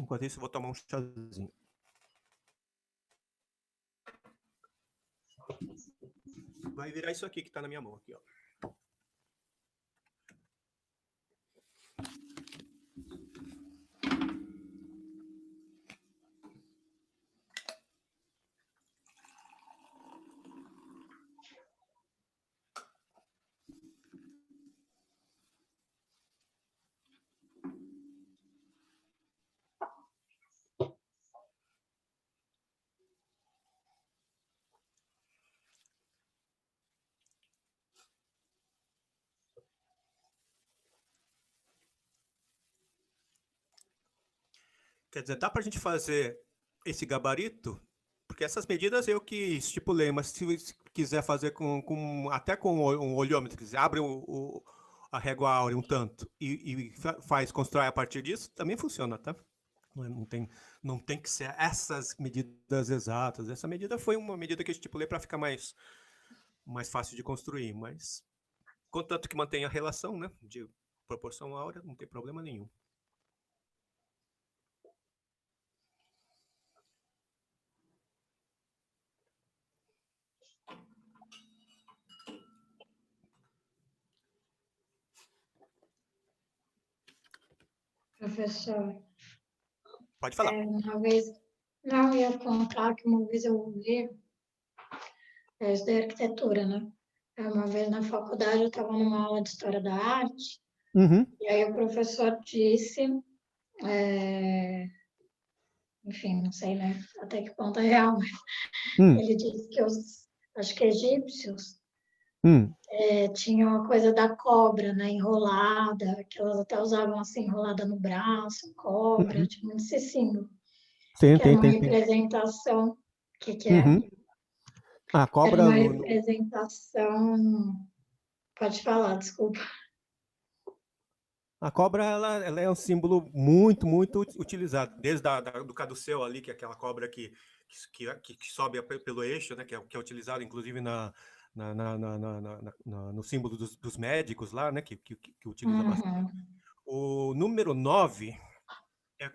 Enquanto isso, eu vou tomar um chazinho. Vai virar isso aqui que está na minha mão, aqui, ó. Quer dizer, dá para a gente fazer esse gabarito, porque essas medidas eu que estipulei, mas se quiser fazer até com um olhômetro, quiser, abre a régua áurea um tanto e constrói a partir disso, também funciona, tá? Não tem que ser essas medidas exatas. Essa medida foi uma medida que eu estipulei para ficar mais fácil de construir, mas contanto que mantenha a relação, né, de proporção áurea, não tem problema nenhum. Professor, Pode falar. uma vez, não, eu ia contar que uma vez eu ouvi, isso da arquitetura, né? Uma vez na faculdade eu estava numa aula de História da Arte, e aí o professor disse, enfim, não sei, né, até que ponto é real, mas ele disse que acho que egípcios, tinham a coisa da cobra, né, enrolada, que elas até usavam assim, enrolada no braço, cobra, tipo esse símbolo. Tem, Que era uma representação, o que é? A Era cobra uma representação, pode falar, desculpa. A cobra, ela é um símbolo muito, muito utilizado, desde do caduceu ali, que é aquela cobra que sobe pelo eixo, né, que é utilizado, inclusive, no símbolo dos médicos lá, né, que utiliza bastante. O número 9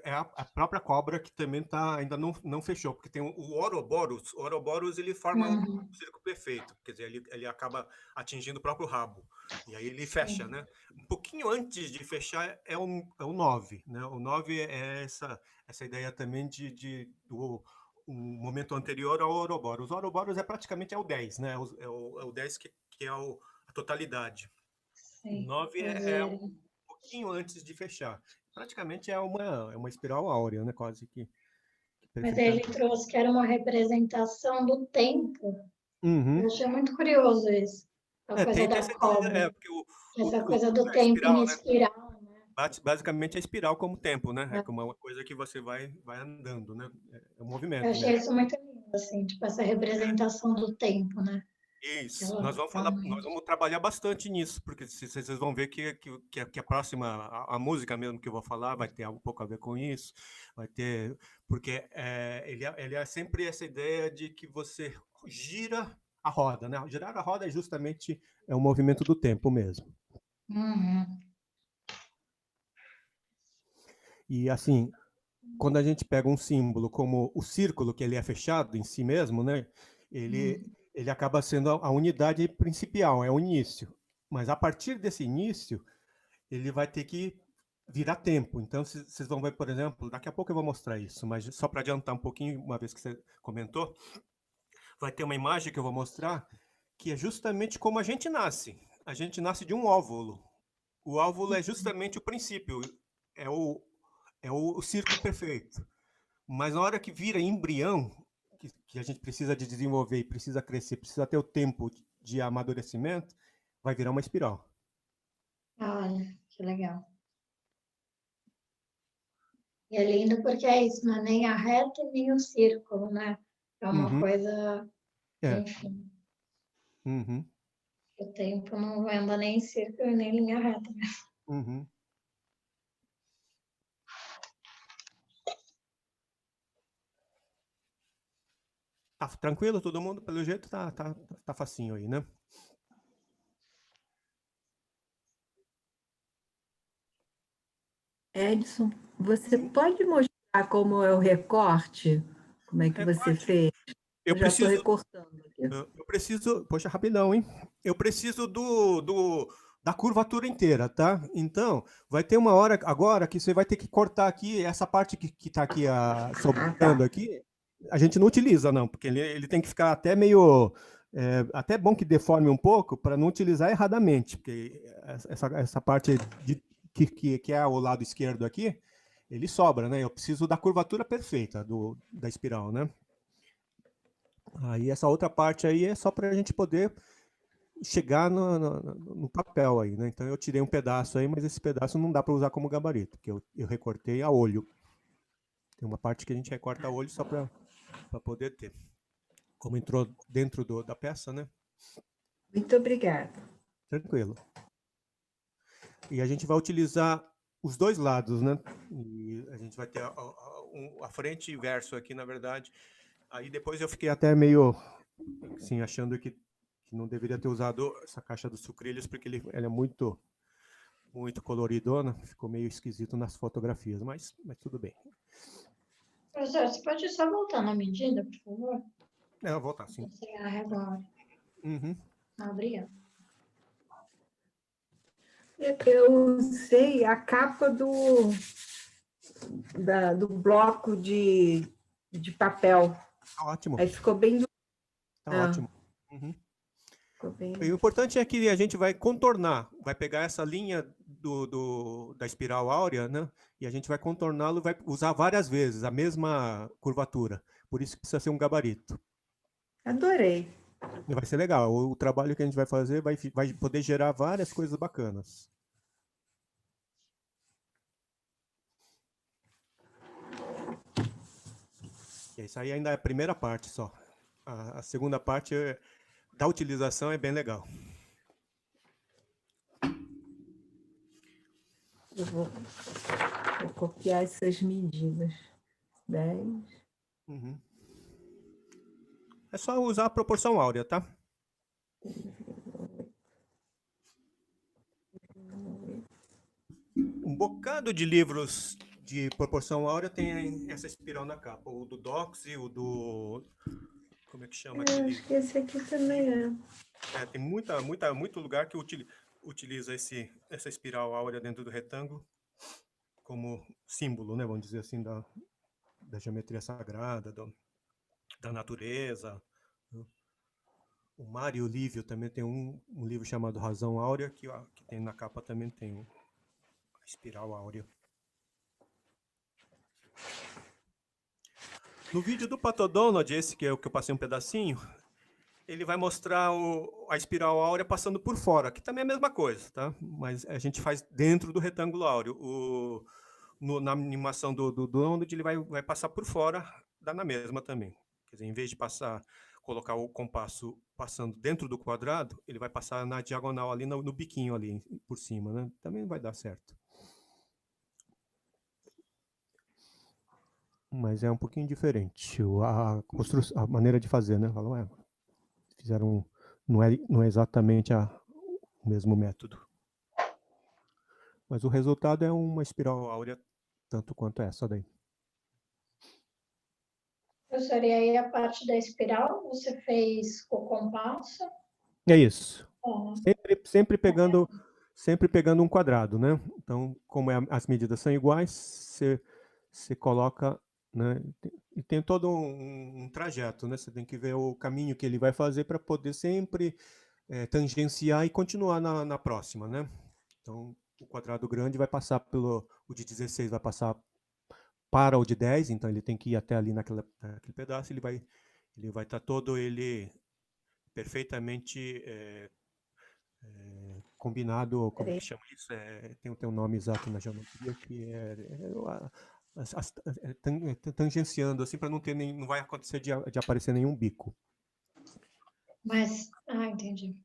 é a própria cobra que também ainda não fechou, porque tem o Ouroboros. O Ouroboros, ele forma um círculo perfeito, quer dizer, ele acaba atingindo o próprio rabo, e aí ele fecha, né? Um pouquinho antes de fechar é o 9, né? O 9 é essa ideia também do momento anterior ao Ouroboros. O Ouroboros é praticamente o 10, né? É o 10 que é a totalidade. O 9 é um pouquinho antes de fechar. Praticamente é uma espiral áurea, né? Quase que Mas ele trouxe que era uma representação do tempo. Eu achei muito curioso isso. A coisa da cobra. porque essa coisa do tempo em espiral, né? Basicamente a espiral como tempo, né? É como uma coisa que você vai andando, né? É um movimento. Eu achei isso muito lindo, assim, tipo essa representação do tempo, né? Isso, nós vamos trabalhar bastante nisso, porque vocês vão ver que a próxima, a música mesmo que eu vou falar vai ter um pouco a ver com isso, vai ter, porque ele é sempre essa ideia de que você gira a roda, né? Girar a roda é justamente um movimento do tempo mesmo. E assim, quando a gente pega um símbolo como o círculo, que ele é fechado em si mesmo, né? Ele acaba sendo a unidade principal, é o início. Mas a partir desse início, ele vai ter que virar tempo. Então, vocês vão ver, por exemplo, daqui a pouco eu vou mostrar isso, mas só para adiantar um pouquinho, uma vez que você comentou, vai ter uma imagem que eu vou mostrar que é justamente como a gente nasce. A gente nasce de um óvulo. O óvulo é justamente o princípio, é o círculo perfeito. Mas na hora que vira embrião, que a gente precisa de desenvolver e precisa crescer, precisa ter o tempo de amadurecimento, vai virar uma espiral. Olha, que legal. E é lindo porque é isso, não é nem a reta nem o círculo, né? É uma coisa, enfim. O tempo não anda nem em círculo nem em linha reta. Tá tranquilo todo mundo? Pelo jeito tá facinho aí, né? Edson, você pode mostrar como é o recorte? Como é que você fez? Eu já estou recortando aqui. Eu preciso... Poxa, rapidão, hein? Eu preciso da curvatura inteira, tá? Então, vai ter uma hora agora que você vai ter que cortar aqui, essa parte que tá aqui sobrando aqui, a gente não utiliza, não, porque ele tem que ficar até meio... até bom que deforme um pouco para não utilizar erradamente, porque essa parte que é o lado esquerdo aqui, ele sobra, né? Eu preciso da curvatura perfeita da espiral, né? Aí essa outra parte aí é só para a gente poder chegar no papel aí, né? Então eu tirei um pedaço aí, mas esse pedaço não dá para usar como gabarito, porque eu recortei a olho. Tem uma parte que a gente recorta o olho só para poder ter. Como entrou dentro da peça, né? Muito obrigada. Tranquilo. E a gente vai utilizar os dois lados, né? E a gente vai ter a frente e verso aqui, na verdade. Aí depois eu fiquei até meio, assim, achando que não deveria ter usado essa caixa dos sucrilhos, porque ela é muito coloridona. Ficou meio esquisito nas fotografias, mas tudo bem. Professor, você pode só voltar na medida, por favor? É, eu vou voltar, sim. Você agora. Uhum. Obrigada. Eu usei a capa do bloco de papel. Tá ótimo. Aí ficou bem... Tá ótimo. Uhum. Ficou bem... E o importante é que a gente vai contornar, vai pegar essa linha da espiral áurea, né? E a gente vai contorná-lo, vai usar várias vezes a mesma curvatura. Por isso que precisa ser um gabarito. Adorei. E vai ser legal. O trabalho que a gente vai fazer vai poder gerar várias coisas bacanas. E isso aí ainda é a primeira parte só. A segunda parte da utilização é bem legal. Eu vou copiar essas medidas. 10. Uhum. É só usar a proporção áurea, tá? Um bocado de livros de proporção áurea tem essa espiral na capa. O do Doxy, o do... Como é que chama aquele? Acho que esse aqui também é. Tem muito lugar que utiliza essa espiral áurea dentro do retângulo como símbolo, né? Vamos dizer assim, da geometria sagrada, da natureza. O Mário Lívio também tem um livro chamado Razão Áurea, que tem na capa também tem a espiral áurea. No vídeo do Pato Donald, esse que é o que eu passei um pedacinho, ele vai mostrar a espiral áurea passando por fora, que também é a mesma coisa, tá? Mas a gente faz dentro do retângulo áureo. Na animação do Donald, ele vai passar por fora, dá na mesma também. Quer dizer, em vez de colocar o compasso passando dentro do quadrado, ele vai passar na diagonal ali, no biquinho ali, por cima, né? Também vai dar certo. Mas é um pouquinho diferente a maneira de fazer, né? Falam, fizeram, não é exatamente o mesmo método. Mas o resultado é uma espiral áurea, tanto quanto essa daí. Professor, e aí a parte da espiral você fez com o compasso? É isso. Uhum. Sempre pegando um quadrado, né? Então, como as medidas são iguais, você coloca, né? E tem todo um trajeto, né? Você tem que ver o caminho que ele vai fazer para poder sempre tangenciar e continuar na próxima, né? Então, o quadrado grande vai passar o de 16 vai passar para o de 10, então ele tem que ir até ali naquele pedaço, ele vai estar todo ele perfeitamente combinado, como que chama isso? Tem um nome exato na geometria que tangenciando, assim, para não vai acontecer de aparecer nenhum bico. Mas, entendi.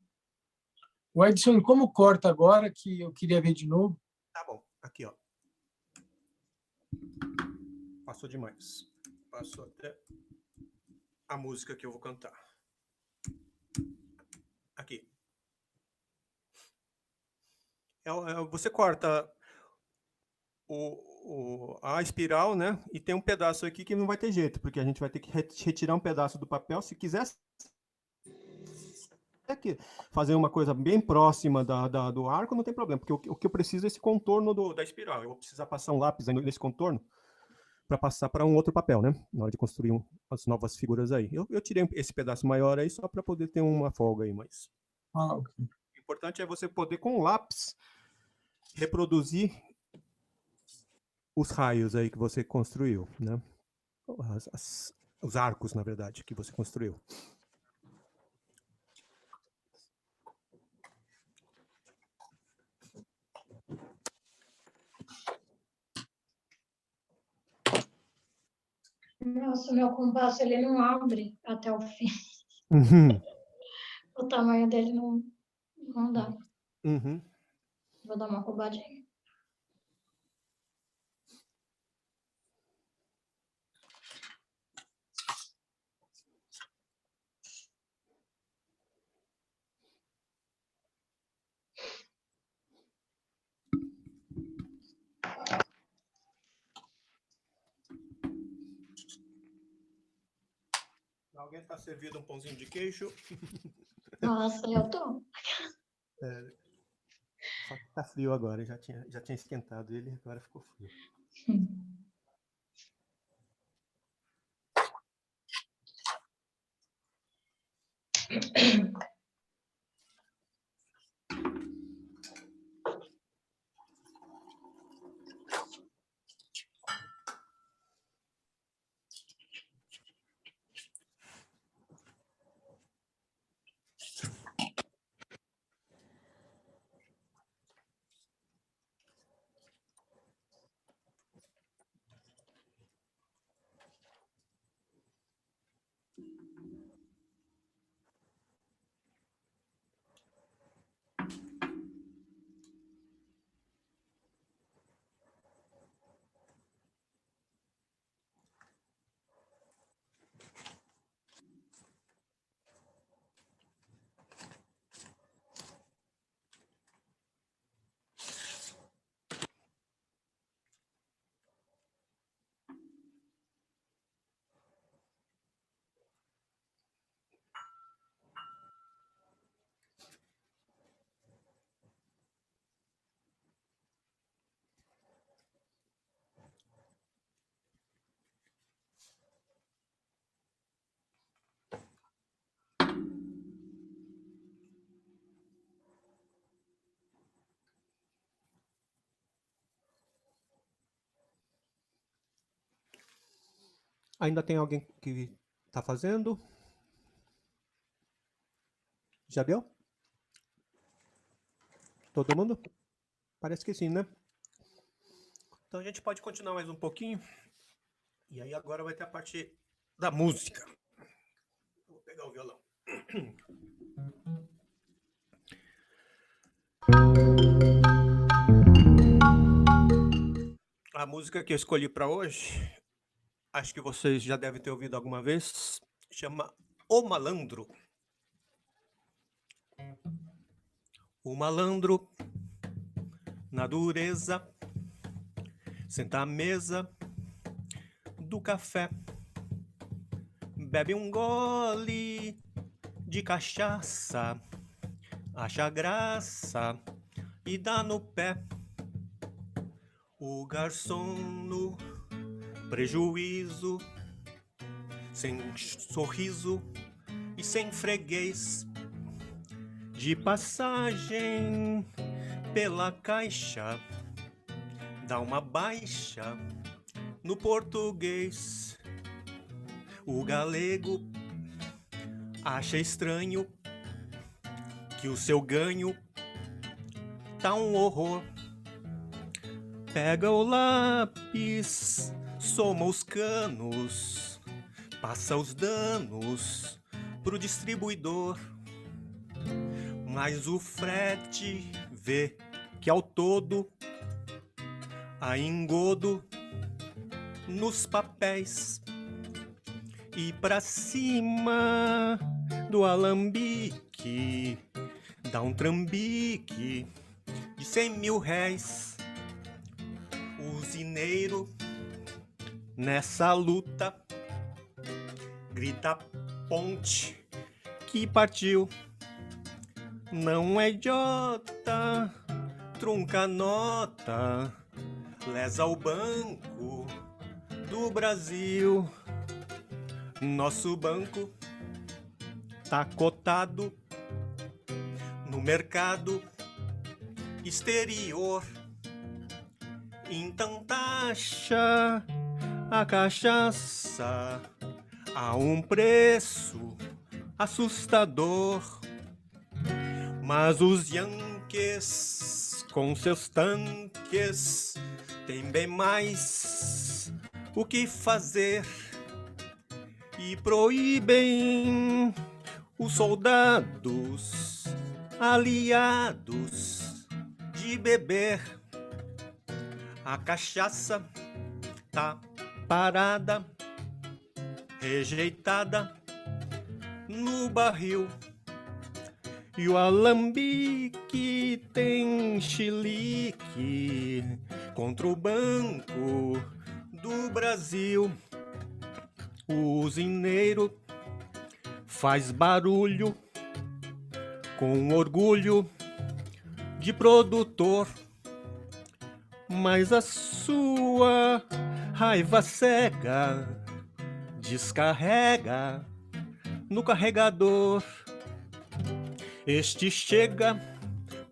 O Edson, como corta agora, que eu queria ver de novo? Tá bom, aqui, ó. Passou demais. Passou até a música que eu vou cantar. Aqui. Você corta a espiral, né? E tem um pedaço aqui que não vai ter jeito, porque a gente vai ter que retirar um pedaço do papel. Se quiser fazer uma coisa bem próxima do arco, não tem problema, porque o que eu preciso é esse contorno da espiral. Eu vou precisar passar um lápis nesse contorno para passar para um outro papel, né? Na hora de construir as novas figuras aí. Eu tirei esse pedaço maior aí só para poder ter uma folga aí, mas... Okay. O importante é você poder, com o lápis, reproduzir os raios aí que você construiu, né? Os arcos, na verdade, que você construiu. Nossa, meu compasso ele não abre até o fim. Uhum. O tamanho dele não dá. Uhum. Vou dar uma roubadinha. Alguém está servindo um pãozinho de queijo? Nossa, eu tô. Só que tá frio agora, já tinha esquentado ele, agora ficou frio. Ainda tem alguém que está fazendo? Já deu? Todo mundo? Parece que sim, né? Então a gente pode continuar mais um pouquinho. E aí agora vai ter a parte da música. Vou pegar o violão. A música que eu escolhi para hoje, acho que vocês já devem ter ouvido alguma vez, chama O Malandro. O malandro, na dureza, senta à mesa do café, bebe um gole de cachaça, acha graça e dá no pé. O garçom no prejuízo, sem sorriso e sem freguês, de passagem pela caixa, dá uma baixa no português. O galego acha estranho que o seu ganho tá um horror. Pega o lápis, soma os canos, passa os danos pro distribuidor. Mas o frete vê que ao todo há engodo nos papéis. E pra cima do alambique dá um trambique de 100 mil réis. O usineiro nessa luta grita ponte que partiu. Não é idiota, trunca nota, lesa o Banco do Brasil. Nosso banco tá cotado no mercado exterior. Então taxa a cachaça a um preço assustador. Mas os yankees com seus tanques têm bem mais o que fazer e proíbem os soldados aliados de beber. A cachaça tá parada, rejeitada no barril. E o alambique tem chilique contra o Banco do Brasil. O usineiro faz barulho com orgulho de produtor, mas a sua raiva cega descarrega no carregador. Este chega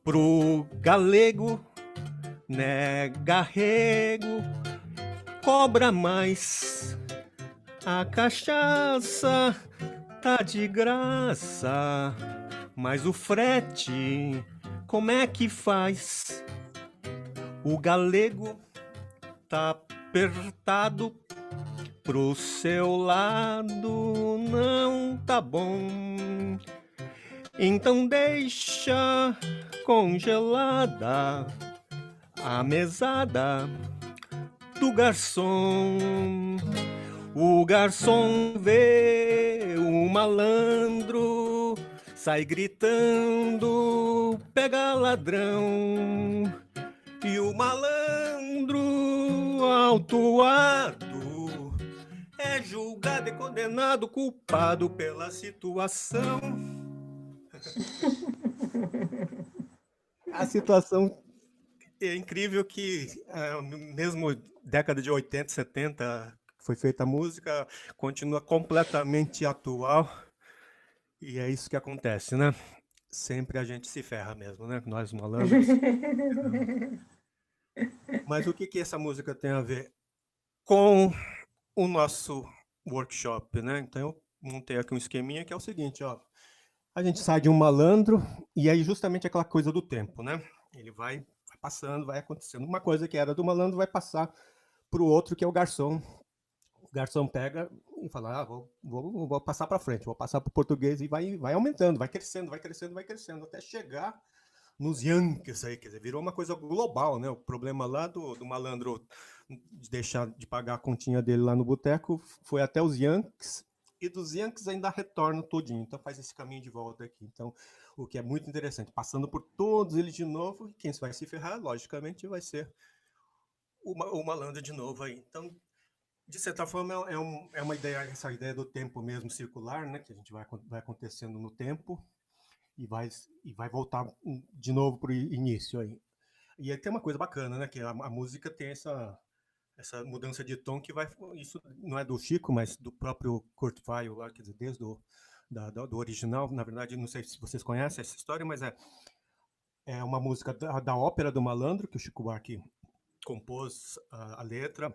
pro galego, nega rego, cobra mais. A cachaça tá de graça, mas o frete, como é que faz? O galego tá apertado, pro seu lado não tá bom. Então deixa congelada a mesada do garçom. O garçom vê o malandro, sai gritando, pega ladrão. E o malandro autuado é julgado e condenado, culpado pela situação. A situação é incrível que, mesmo década de 80, 70, foi feita a música, continua completamente atual. E é isso que acontece, né? Sempre a gente se ferra mesmo, né? Nós malandros. Mas o que essa música tem a ver com o nosso workshop, né? Então eu montei aqui um esqueminha que é o seguinte, ó. A gente sai de um malandro e aí justamente aquela coisa do tempo, né? Ele vai passando, vai acontecendo. Uma coisa que era do malandro vai passar para o outro, que é o garçom. O garçom pega e fala, vou passar para frente, vou passar para o português, e vai aumentando, vai crescendo, até chegar nos Yankees aí, quer dizer, virou uma coisa global, né? O problema lá do malandro de deixar de pagar a continha dele lá no boteco foi até os Yankees, e dos Yankees ainda retorna todinho, então faz esse caminho de volta aqui. Então, o que é muito interessante, passando por todos eles de novo, quem vai se ferrar, logicamente, vai ser o malandro de novo aí. Então, de certa forma, é uma ideia, essa ideia do tempo mesmo circular, né? Que a gente vai acontecendo no tempo e vai voltar de novo para o início aí. E aí tem uma coisa bacana, né? Que a música tem essa mudança de tom que vai... Isso não é do Chico, mas do próprio Kurt Weill, quer dizer, desde do original. Na verdade, não sei se vocês conhecem essa história, mas é uma música da Ópera do Malandro, que o Chico Buarque compôs a letra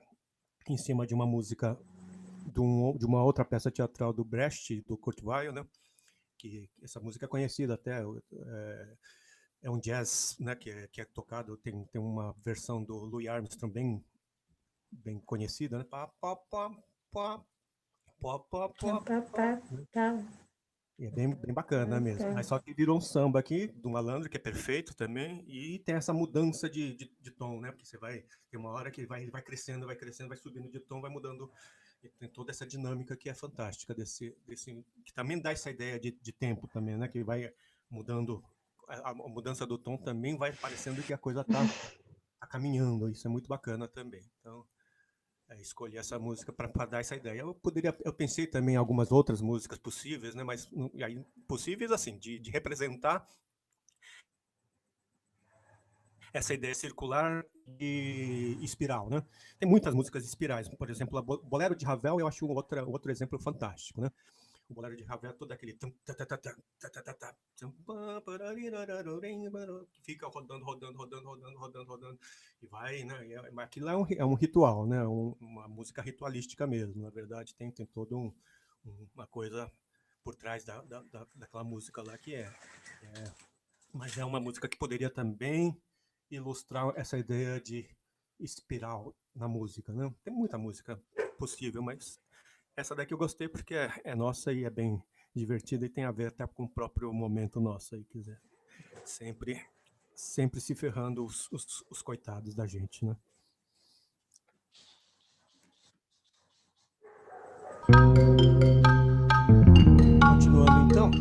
em cima de uma música de uma outra peça teatral do Brecht, do Kurt Weill, né? Que essa música é conhecida até, é um jazz, né, que é tocado, tem uma versão do Louis Armstrong bem conhecida, né? E é bem bacana mesmo. Mas só que virou um samba aqui do malandro, que é perfeito também, e tem essa mudança de tom, né? Porque tem uma hora que ele vai crescendo, vai subindo de tom, vai mudando. E tem toda essa dinâmica que é fantástica desse que também dá essa ideia de tempo também, né? Que vai mudando, a mudança do tom também vai parecendo que a coisa tá caminhando. Isso é muito bacana também. Então, escolhi essa música para dar essa ideia. Eu pensei também em algumas outras músicas possíveis, né? Mas aí, possíveis assim, de representar essa ideia circular e espiral, né? Tem muitas músicas espirais, por exemplo, a Bolero de Ravel, eu acho outro exemplo fantástico, né? O Bolero de Ravel é todo aquele que fica rodando e vai, né? Aquilo é um ritual, né? Uma música ritualística mesmo, na verdade, tem todo uma coisa por trás daquela música lá que mas é uma música que poderia também ilustrar essa ideia de espiral na música, né? Tem muita música possível, mas Essa daqui eu gostei porque é nossa e é bem divertida e tem a ver até com o próprio momento nosso aí, quiser. Sempre se ferrando os coitados da gente, né? Continuando então,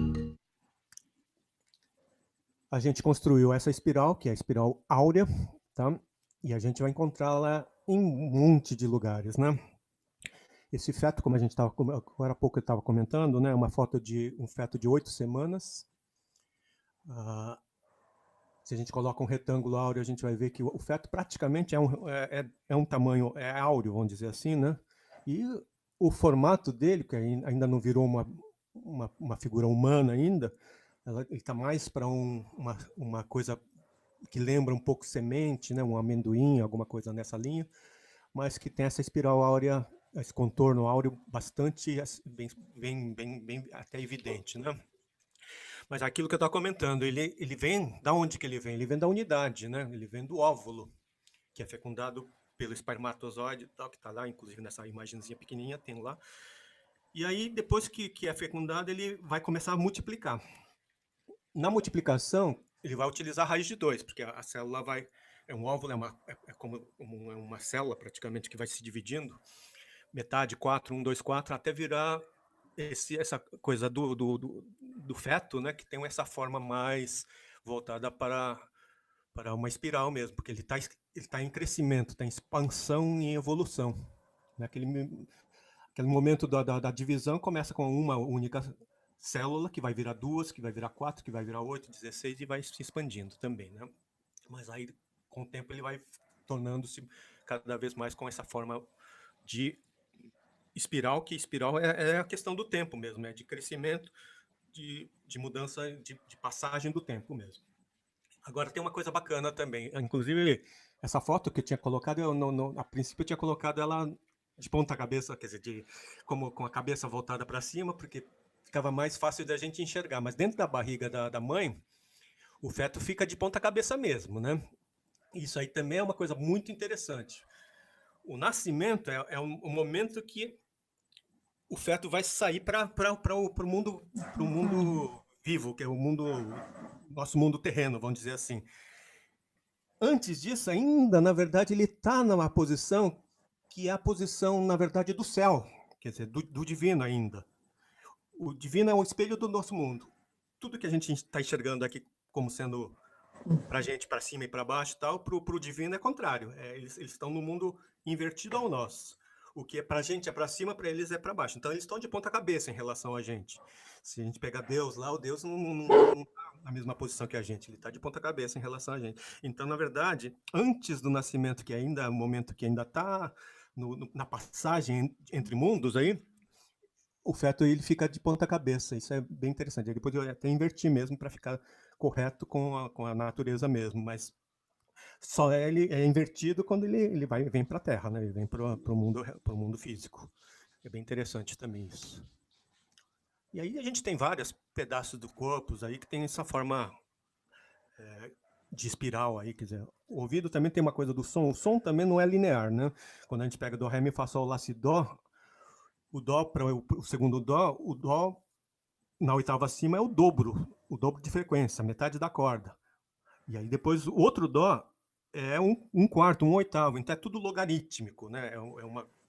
a gente construiu essa espiral, que é a espiral áurea, tá? E a gente vai encontrá-la em um monte de lugares, né? Esse feto, como a gente estava agora há pouco eu estava comentando, né? Uma foto de um feto de 8 semanas. Se a gente coloca um retângulo áureo, a gente vai ver que o feto praticamente é um tamanho áureo, vamos dizer assim, né? E o formato dele, que ainda não virou uma figura humana ainda, ele está mais para uma coisa que lembra um pouco semente, né? Um amendoim, alguma coisa nessa linha, mas que tem essa espiral áurea, esse contorno áureo bastante bem até evidente, né? Mas aquilo que eu estava comentando, ele vem, da onde que ele vem? Ele vem da unidade, né? Ele vem do óvulo, que é fecundado pelo espermatozoide, tal, que está lá, inclusive nessa imagenzinha pequenininha, tem lá. E aí, depois que é fecundado, ele vai começar a multiplicar. Na multiplicação, ele vai utilizar a raiz de 2, porque a célula vai... É um óvulo, é como uma célula, praticamente, que vai se dividindo. Metade, 4, 1, 2, 4, até virar essa coisa do feto, né, que tem essa forma mais voltada para uma espiral mesmo, porque ele tá em crescimento, está em expansão e evolução. Aquele momento da divisão começa com uma única célula, que vai virar 2, que vai virar 4, que vai virar 8, 16 e vai se expandindo também, né? Mas aí, com o tempo, ele vai tornando-se cada vez mais com essa forma de espiral, que espiral é a questão do tempo mesmo, de crescimento, de mudança, de passagem do tempo mesmo. Agora tem uma coisa bacana também, inclusive essa foto que eu tinha colocado, a princípio eu tinha colocado ela de ponta cabeça, quer dizer, como com a cabeça voltada para cima, porque ficava mais fácil da gente enxergar, mas dentro da barriga da mãe, o feto fica de ponta cabeça mesmo, né? Isso aí também é uma coisa muito interessante. O nascimento é um momento que o feto vai sair para o mundo vivo, que é nosso mundo terreno, vamos dizer assim. Antes disso, ainda, na verdade, ele está numa posição que é a posição, na verdade, do céu, quer dizer, do divino ainda. O divino é o espelho do nosso mundo. Tudo que a gente está enxergando aqui como sendo para a gente para cima e para baixo, tal, para o divino é contrário. Eles estão no mundo invertido ao nosso. O que para a gente é para cima, para eles é para baixo. Então eles estão de ponta cabeça em relação a gente. Se a gente pegar Deus lá, o Deus não está na mesma posição que a gente. Ele está de ponta cabeça em relação a gente. Então, na verdade, antes do nascimento, que ainda é o momento que ainda está na passagem entre mundos aí, o feto ele fica de ponta cabeça. Isso é bem interessante. Ele pode até invertir mesmo para ficar correto com a natureza mesmo, mas só ele é invertido quando ele vem para a Terra, né? Ele vem para o mundo físico. É bem interessante também isso. E aí a gente tem vários pedaços do corpo aí que tem essa forma de espiral aí, quer dizer, o ouvido também tem uma coisa do som. O som também não é linear, né? Quando a gente pega do, ré, mi, fá, sol, lá, si, dó, o dó para o segundo dó, o dó na oitava acima é o dobro de frequência, metade da corda. E aí depois o outro dó é um quarto, um oitavo, então é tudo logarítmico, né? É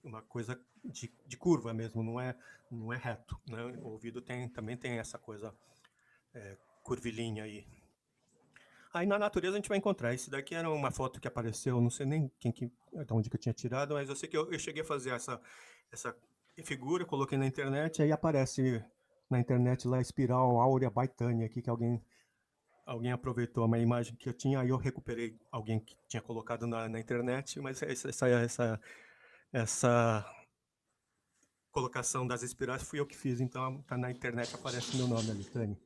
uma coisa de curva mesmo, não é reto, né? O ouvido também tem essa coisa curvilínea aí. Aí na natureza a gente vai encontrar. Esse daqui era uma foto que apareceu, não sei nem de onde que eu tinha tirado, mas eu sei que eu cheguei a fazer essa figura, coloquei na internet, aí aparece na internet lá a espiral áurea baitânia aqui, que alguém aproveitou uma imagem que eu tinha, aí eu recuperei alguém que tinha colocado na internet, mas essa colocação das espirais fui eu que fiz, então tá na internet, aparece meu nome ali, Tânia.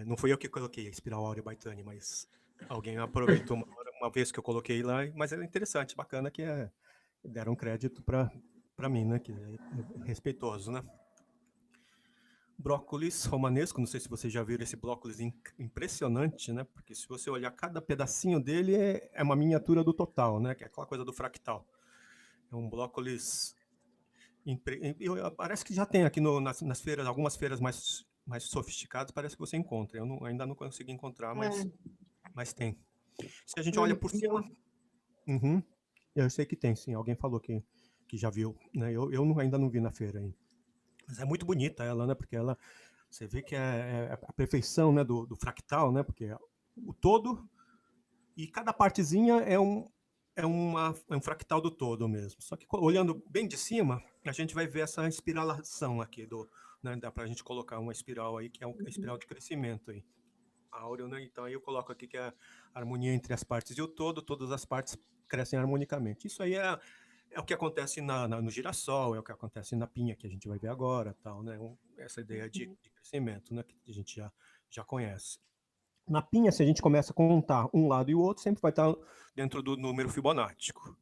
Não fui eu que coloquei a espiral áurea baitânia, mas alguém aproveitou uma vez que eu coloquei lá, mas é interessante, bacana que deram crédito para mim, né, que é respeitoso, né. Brócolis romanesco, não sei se vocês já viram esse brócolis impressionante, né? Porque se você olhar cada pedacinho dele é uma miniatura do total, né? Que é aquela coisa do fractal. É um brócolis Parece que já tem aqui nas feiras, algumas feiras mais sofisticadas, parece que você encontra. Eu ainda não consegui encontrar, mas tem. Se a gente olha por cima... eu sei que tem, sim. Alguém falou que já viu, né? Eu ainda não vi na feira ainda. Mas é muito bonita ela, né? Porque ela... Você vê que é a perfeição, né, do fractal, né? Porque o todo e cada partezinha é um fractal do todo mesmo. Só que olhando bem de cima, a gente vai ver essa espiralação aqui né? Dá para a gente colocar uma espiral aí que é uma espiral de crescimento aí. Áureo, né? Então aí eu coloco aqui que é a harmonia entre as partes e o todo, todas as partes crescem harmonicamente. Isso aí é o que acontece no girassol, é o que acontece na pinha, que a gente vai ver agora, tal, né? Essa ideia de crescimento, né? Que a gente já conhece. Na pinha, se a gente começa a contar um lado e o outro, sempre vai estar dentro do número fibonático.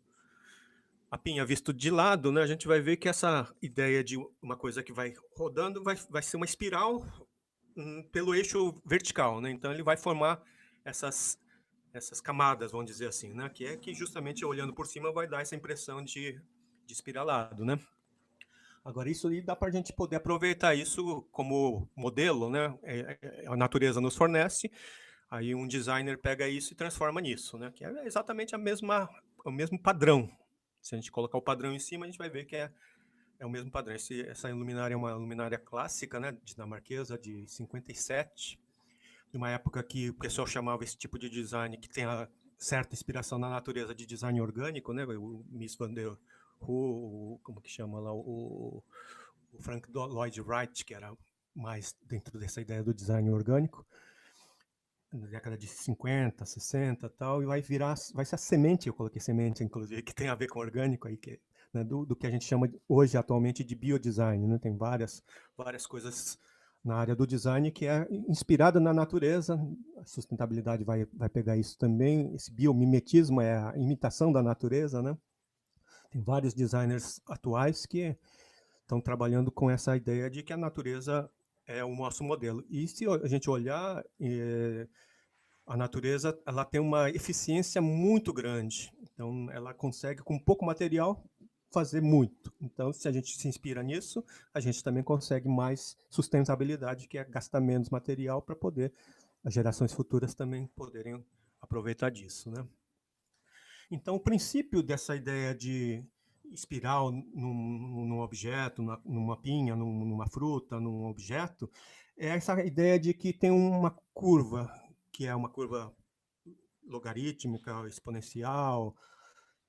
A pinha visto de lado, né? A gente vai ver que essa ideia de uma coisa que vai rodando vai ser uma espiral pelo eixo vertical, né? Então ele vai formar essas camadas, vamos dizer assim, né? Que justamente olhando por cima vai dar essa impressão de espiralado, né? Agora isso aí dá para a gente poder aproveitar isso como modelo, né? A natureza nos fornece, aí um designer pega isso e transforma nisso, né? Que é exatamente o mesmo padrão. Se a gente colocar o padrão em cima, a gente vai ver que é o mesmo padrão. Essa luminária é uma luminária clássica, né, dinamarquesa, de 57, de uma época que o pessoal chamava esse tipo de design, que tem certa inspiração na natureza, de design orgânico, né, o Mies van der Rohe, como que chama lá, o Frank Lloyd Wright, que era mais dentro dessa ideia do design orgânico, na década de 50, 60 e tal, e vai ser a semente, eu coloquei semente, inclusive, que tem a ver com orgânico aí, que né, do que a gente chama hoje, atualmente, de biodesign, né? Tem várias coisas na área do design que é inspirada na natureza, a sustentabilidade vai pegar isso também, esse biomimetismo é a imitação da natureza, né? Tem vários designers atuais que estão trabalhando com essa ideia de que a natureza é o nosso modelo. E se a gente olhar, a natureza ela tem uma eficiência muito grande. Então, ela consegue, com pouco material, fazer muito. Então, se a gente se inspira nisso, a gente também consegue mais sustentabilidade, que é gastar menos material para poder as gerações futuras também poderem aproveitar disso, né? Então, o princípio dessa ideia de espiral num objeto, numa pinha, numa fruta, num objeto, é essa ideia de que tem uma curva, que é uma curva logarítmica, exponencial,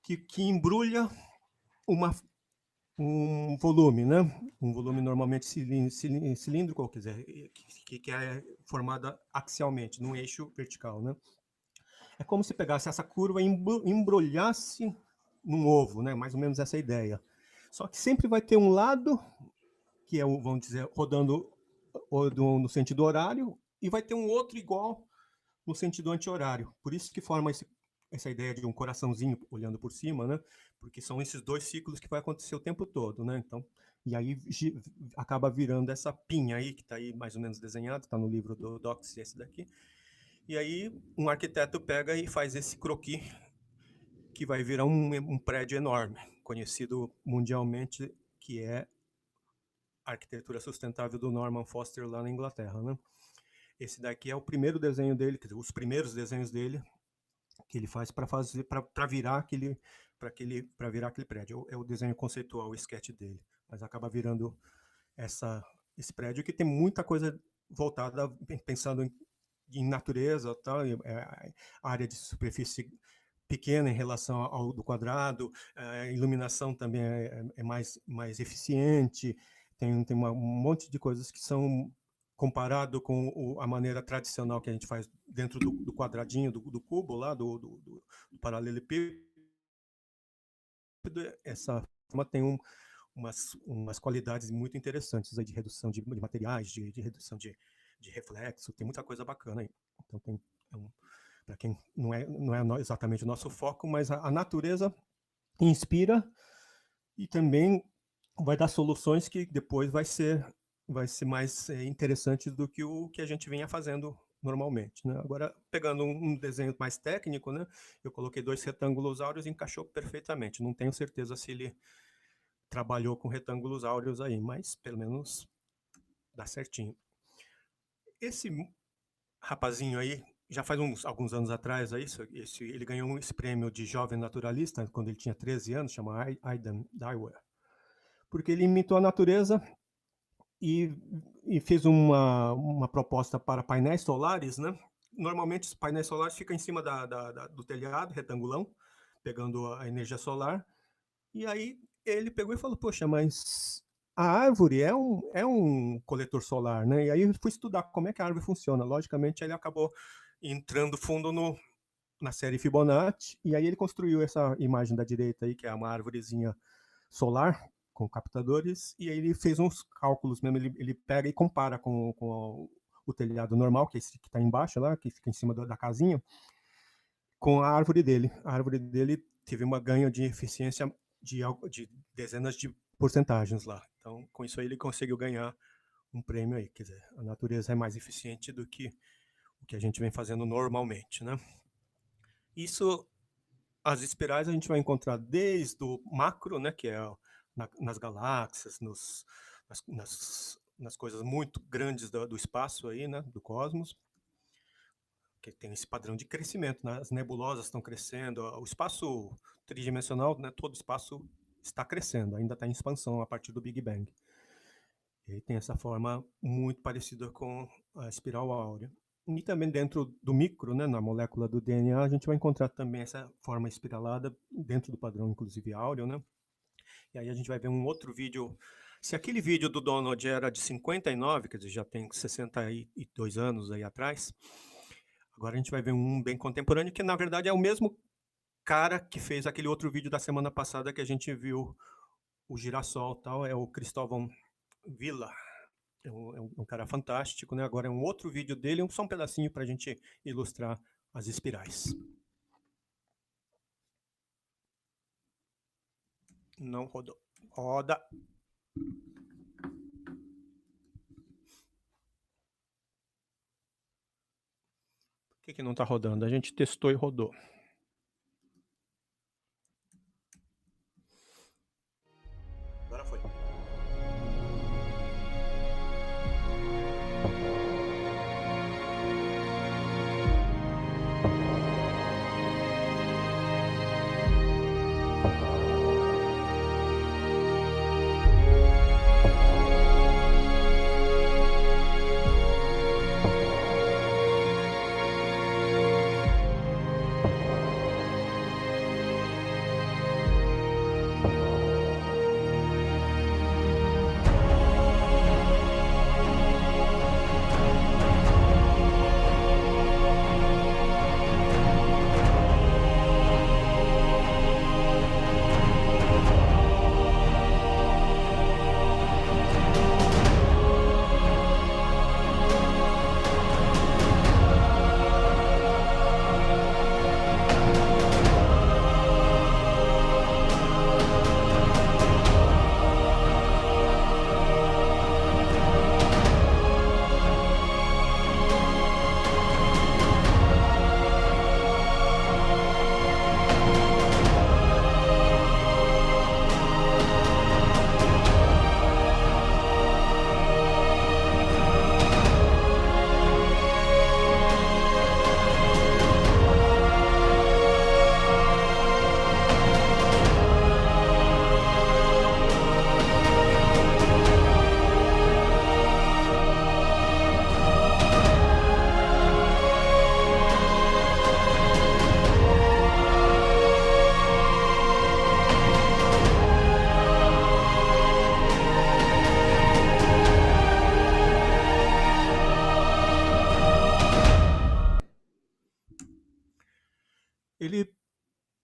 que embrulha um volume, né? Um volume normalmente cilíndrico, ou quer dizer, que é formada axialmente, num eixo vertical, né? É como se pegasse essa curva e embrulhasse num ovo, né? Mais ou menos essa ideia. Só que sempre vai ter um lado, que é, vamos dizer, rodando no sentido horário, e vai ter um outro igual no sentido anti-horário. Por isso que forma essa ideia de um coraçãozinho olhando por cima, né? Porque são esses dois ciclos que vai acontecer o tempo todo, né? Então, e aí acaba virando essa pinha aí, que está aí mais ou menos desenhado, está no livro do Docs, esse daqui. E aí um arquiteto pega e faz esse croquis, que vai virar um prédio enorme, conhecido mundialmente, que é a arquitetura sustentável do Norman Foster lá na Inglaterra, né? Esse daqui é o primeiro desenho dele, quer dizer, os primeiros desenhos dele que ele faz para virar aquele prédio. É o desenho conceitual, o sketch dele, mas acaba virando esse prédio que tem muita coisa voltada, pensando em natureza, tal, a área de superfície pequena em relação ao do quadrado, a iluminação também é mais eficiente, tem um monte de coisas que são, comparado com a maneira tradicional que a gente faz dentro do quadradinho, do cubo lá, do paralelepípedo, essa forma tem umas qualidades muito interessantes aí de redução de materiais, de redução de reflexo, tem muita coisa bacana aí. Então, para quem não é exatamente o nosso foco, mas a natureza inspira e também vai dar soluções que depois vai ser mais interessante do que o que a gente vinha fazendo normalmente, né? Agora, pegando um desenho mais técnico, né? Eu coloquei 2 retângulos áureos e encaixou perfeitamente. Não tenho certeza se ele trabalhou com retângulos áureos aí, mas pelo menos dá certinho. Esse rapazinho aí, já faz alguns anos atrás, ele ganhou esse prêmio de jovem naturalista, quando ele tinha 13 anos, chama Aidan Dwyer, porque ele imitou a natureza e fez uma proposta para painéis solares, né? Normalmente os painéis solares ficam em cima do telhado, retangulão, pegando a energia solar, e aí ele pegou e falou, poxa, mas a árvore é um coletor solar, né? E aí eu fui estudar como é que a árvore funciona. Logicamente, ele acabou entrando fundo na série Fibonacci, e aí ele construiu essa imagem da direita aí, que é uma árvorezinha solar, com captadores, e aí ele fez uns cálculos mesmo, ele pega e compara com o telhado normal, que é esse que está embaixo lá, que fica em cima da casinha, com a árvore dele. A árvore dele teve um ganho de eficiência de dezenas de porcentagens lá. Então, com isso aí, ele conseguiu ganhar um prêmio aí. Quer dizer, a natureza é mais eficiente do que o que a gente vem fazendo normalmente, né? Isso, as espirais a gente vai encontrar desde o macro, né, que é nas galáxias, nas coisas muito grandes do espaço aí, né, do cosmos, que tem esse padrão de crescimento, né? As nebulosas estão crescendo, o espaço tridimensional, né, todo o espaço está crescendo, ainda está em expansão a partir do Big Bang. E tem essa forma muito parecida com a espiral áurea. E também dentro do micro, né, na molécula do DNA, a gente vai encontrar também essa forma espiralada dentro do padrão, inclusive áureo, né? E aí a gente vai ver um outro vídeo. Se aquele vídeo do Donald era de 59, quer dizer, já tem 62 anos aí atrás, agora a gente vai ver um bem contemporâneo, que na verdade é o mesmo cara que fez aquele outro vídeo da semana passada que a gente viu o girassol e tal, é o Cristóvão Villa. É um cara fantástico, né? Agora é um outro vídeo dele, só um pedacinho para a gente ilustrar as espirais. Não rodou. Roda. Por que não está rodando? A gente testou e rodou. Agora foi.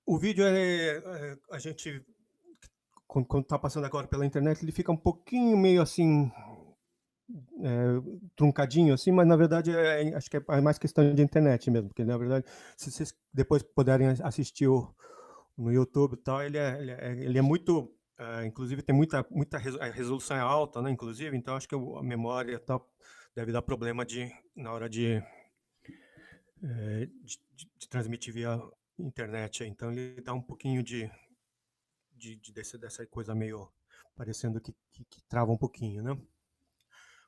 O vídeo a gente, quando está passando agora pela internet, ele fica um pouquinho meio assim, truncadinho assim, mas na verdade acho que é mais questão de internet mesmo, porque na verdade, se vocês depois puderem assistir no YouTube e tal, ele é muito, inclusive tem muita a resolução é alta, né, inclusive, então acho que a memória tal deve dar problema na hora de transmitir via internet, então ele dá um pouquinho dessa coisa meio parecendo que trava um pouquinho, né?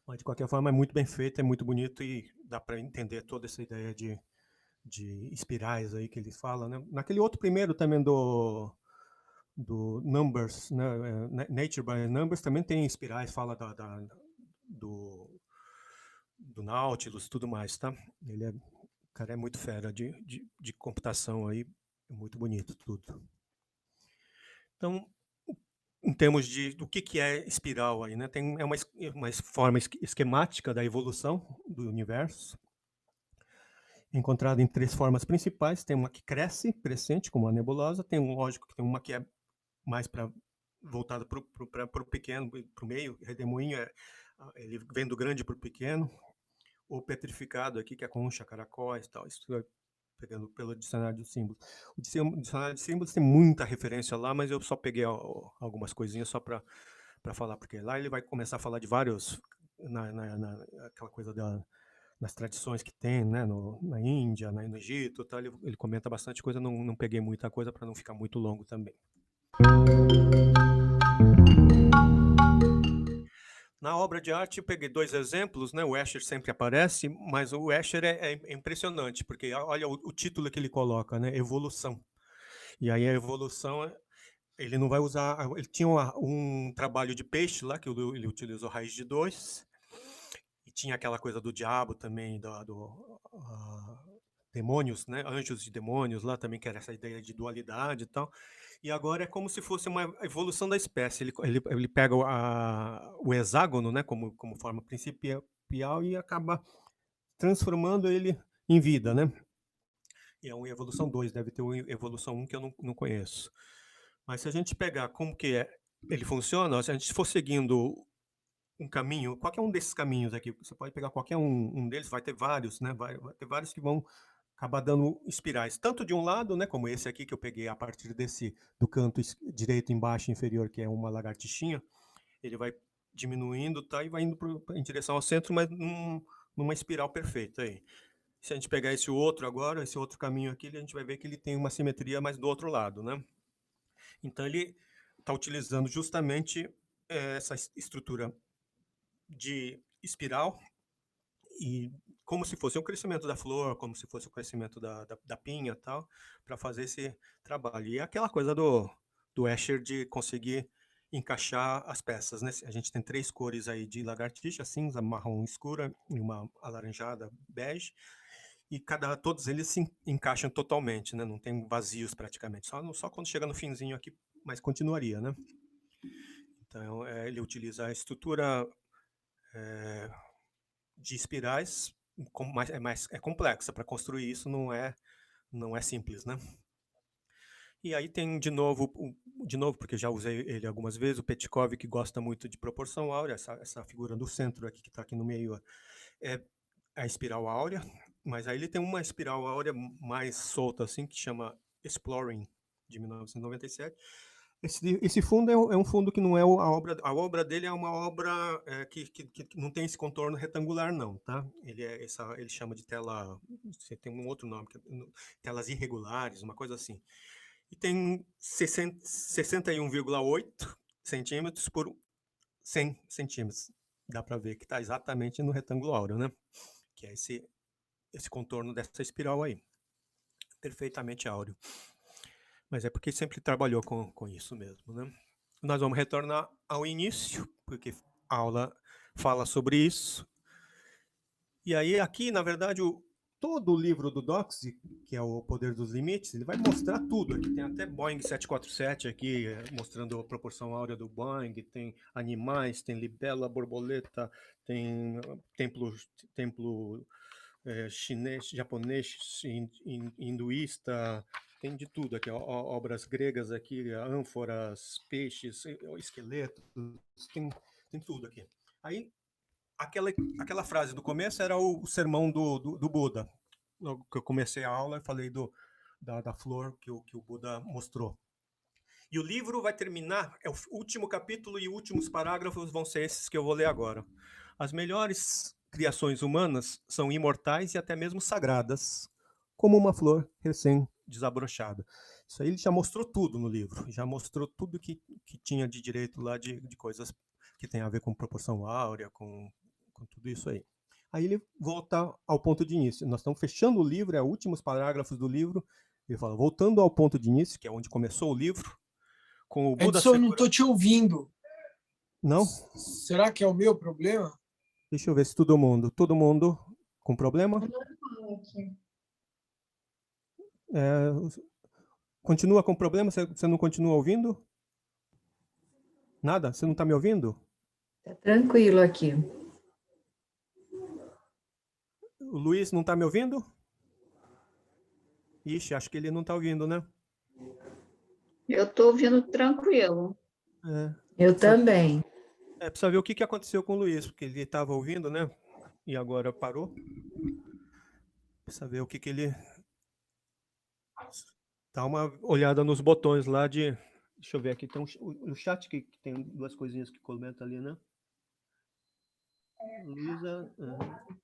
Mas, de qualquer forma, é muito bem feito, é muito bonito e dá para entender toda essa ideia de espirais aí que ele fala, né? Naquele outro primeiro também do Numbers, né? Nature by Numbers, também tem espirais, fala do Nautilus e tudo mais, tá? O cara é muito fera de computação aí, é muito bonito tudo. Então, em termos do que é espiral aí, né? É uma forma esquemática da evolução do universo, encontrada em 3 formas principais. Tem uma que crescente, como a nebulosa. Tem lógico que tem uma que é mais voltada para o pequeno, para o meio. Redemoinho, ele vem do grande para o pequeno. O petrificado aqui, que é concha, caracóis e tal. Isso é pegando pelo dicionário de símbolos. O dicionário de símbolos tem muita referência lá, mas eu só peguei algumas coisinhas só para falar, porque lá ele vai começar a falar de vários, aquela coisa das tradições que tem, né, na Índia, no Egito, tá? Ele comenta bastante coisa, não peguei muita coisa para não ficar muito longo também. Na obra de arte eu peguei 2 exemplos, né? O Escher sempre aparece, mas o Escher é impressionante, porque olha o título que ele coloca, né? Evolução. E aí a evolução, ele não vai usar... Ele tinha um trabalho de peixe lá, que ele utilizou raiz de 2, e tinha aquela coisa do diabo também, demônios, né? Anjos e demônios lá também, que era essa ideia de dualidade e tal. E agora é como se fosse uma evolução da espécie. Ele pega o hexágono, né, como forma principal e acaba transformando ele em vida, né? E é uma evolução 2, deve ter uma evolução 1 que eu não conheço. Mas se a gente pegar como que ele funciona, se a gente for seguindo um caminho, qualquer um desses caminhos aqui, você pode pegar qualquer um deles, vai ter vários, né? Vai ter vários que vão acabar dando espirais, tanto de um lado, né, como esse aqui que eu peguei a partir do canto direito embaixo inferior, que é uma lagartixinha, ele vai diminuindo, tá, e vai indo em direção ao centro, mas numa espiral perfeita aí. Se a gente pegar esse outro agora, esse outro caminho aqui, a gente vai ver que ele tem uma simetria mais do outro lado, né? Então ele está utilizando justamente essa estrutura de espiral, e como se fosse o crescimento da flor, como se fosse o crescimento da pinha e tal, para fazer esse trabalho. E é aquela coisa do Escher de conseguir encaixar as peças, né? A gente tem 3 cores aí de lagartixa, cinza, marrom escura e uma alaranjada, bege, e todos eles se encaixam totalmente, né? Não tem vazios praticamente, só quando chega no finzinho aqui, mas continuaria, né? Então, ele utiliza a estrutura de espirais, é complexa. Para construir isso não é simples, né? E aí tem de novo, porque já usei ele algumas vezes, o Petkov, que gosta muito de proporção áurea, essa figura do centro aqui, que está aqui no meio, é a espiral áurea, mas aí ele tem uma espiral áurea mais solta, assim, que chama Exploring, de 1997. Esse fundo é um fundo que não é a obra dele é uma obra que não tem esse contorno retangular, não, tá? Ele chama de tela, você tem um outro nome, telas irregulares, uma coisa assim. E tem 61,8 centímetros por 100 centímetros. Dá para ver que está exatamente no retângulo áureo, né? Que é esse contorno dessa espiral aí. Perfeitamente áureo. Mas é porque sempre trabalhou com isso mesmo, né? Nós vamos retornar ao início, porque a aula fala sobre isso. E aí aqui, na verdade, todo o livro do Doxy, que é o Poder dos Limites, ele vai mostrar tudo. Aqui tem até Boeing 747 aqui, mostrando a proporção áurea do Boeing, tem animais, tem libela, borboleta, tem templo chinês, japonês, hinduísta, tem de tudo aqui, obras gregas aqui, ânforas, peixes, esqueletos, tem tudo aqui. Aí, aquela frase do começo era o sermão do Buda. Logo que eu comecei a aula, eu falei da flor que o Buda mostrou. E o livro vai terminar, é o último capítulo e últimos parágrafos vão ser esses que eu vou ler agora. As melhores criações humanas são imortais e até mesmo sagradas, como uma flor desabrochada. Isso aí ele já mostrou tudo no livro, já mostrou tudo que tinha de direito lá de coisas que tem a ver com proporção áurea, com tudo isso aí. Aí ele volta ao ponto de início. Nós estamos fechando o livro, últimos parágrafos do livro. Ele fala, voltando ao ponto de início, que é onde começou o livro, com o Buda Edson, eu não estou te ouvindo. Não? Será que é o meu problema? Deixa eu ver se todo mundo com problema? Continua com problema? Você não continua ouvindo? Nada? Você não está me ouvindo? Tá tranquilo aqui. O Luiz não está me ouvindo? Ixi, acho que ele não está ouvindo, né? Eu estou ouvindo tranquilo. Eu também. Precisa ver o que aconteceu com o Luiz, porque ele estava ouvindo, né? E agora parou. Precisa ver o que ele... Dá uma olhada nos botões lá de... Deixa eu ver aqui, tem o chat que tem duas coisinhas que comentam ali, né? Luísa...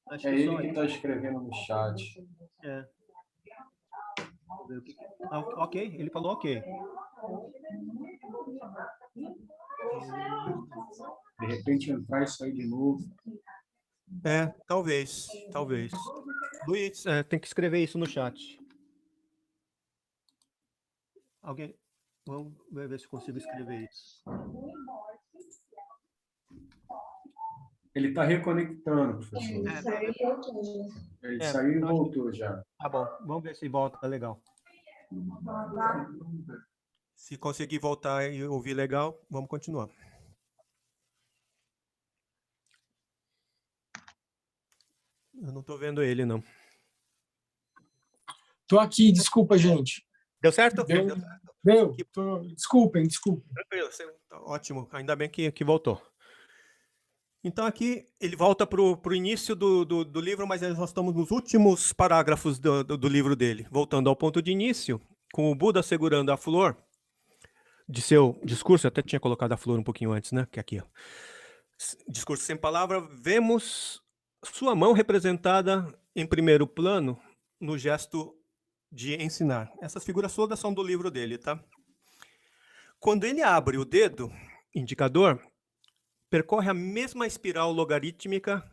acho que ele só que está escrevendo no chat. Ok, ele falou ok. De repente entrar e sair de novo. Talvez. Luiz, tem que escrever isso no chat. Alguém... Vamos ver se consigo escrever isso. Ele está reconectando, professor. Ele saiu e voltou já. Tá bom, vamos ver se volta legal. Se conseguir voltar e ouvir legal, vamos continuar. Eu não estou vendo ele, não. Estou aqui, desculpa, gente. Deu certo? Deu. Desculpem. Tranquilo, ótimo. Ainda bem que voltou. Então aqui ele volta para o início do livro, mas nós estamos nos últimos parágrafos do livro dele. Voltando ao ponto de início, com o Buda segurando a flor de seu discurso, eu até tinha colocado a flor um pouquinho antes, né? Que aqui, ó. Discurso sem palavra, vemos sua mão representada em primeiro plano no gesto de ensinar. Essas figuras todas são do livro dele, tá? Quando ele abre o dedo indicador, percorre a mesma espiral logarítmica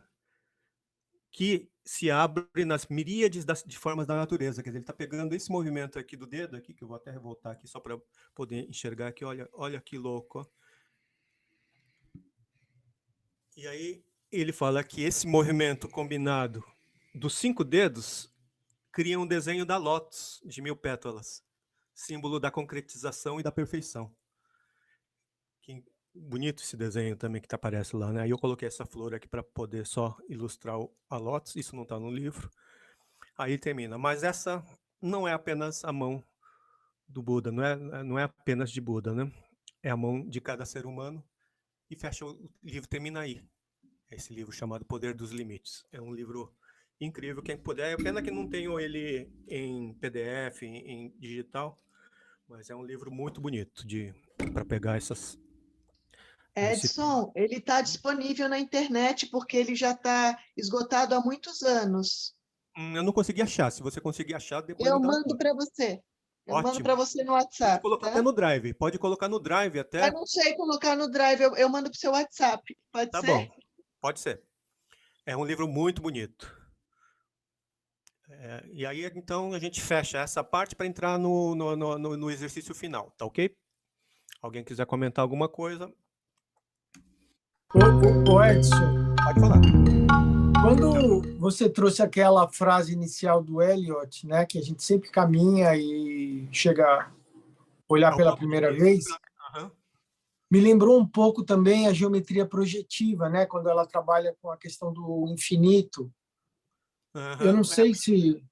que se abre nas miríades de formas da natureza. Quer dizer, ele está pegando esse movimento aqui do dedo, aqui, que eu vou até voltar aqui só para poder enxergar aqui. Olha que louco. Ó. E aí ele fala que esse movimento combinado dos 5 dedos cria um desenho da lótus de 1000 pétalas, símbolo da concretização e da perfeição. Que bonito esse desenho também que aparece lá, né? Aí eu coloquei essa flor aqui para poder só ilustrar a lótus, isso não está no livro. Aí termina, mas essa não é apenas a mão do Buda, não é apenas de Buda, né? É a mão de cada ser humano. E fecha o livro, termina aí. Esse livro chamado Poder dos Limites. É um livro incrível, quem puder. É pena que não tenho ele em PDF, em digital, mas é um livro muito bonito para pegar essas... Edson, ele está disponível na internet porque ele já está esgotado há muitos anos. Eu não consegui achar. Se você conseguir achar, depois eu mando para você. Eu Ótimo. mando para você no WhatsApp. Pode colocar até no Drive. Pode colocar no Drive até. Eu não sei colocar no Drive. Eu mando para o seu WhatsApp. Pode ser? Tá bom. Pode ser. É um livro muito bonito. E aí, então, a gente fecha essa parte para entrar no exercício final, tá ok? Alguém quiser comentar alguma coisa? Ô Edson, pode falar. Quando você trouxe aquela frase inicial do Eliot, né, que a gente sempre caminha e chega a olhar pela primeira vez, me lembrou um pouco também a geometria projetiva, né, quando ela trabalha com a questão do infinito. Eu não sei se...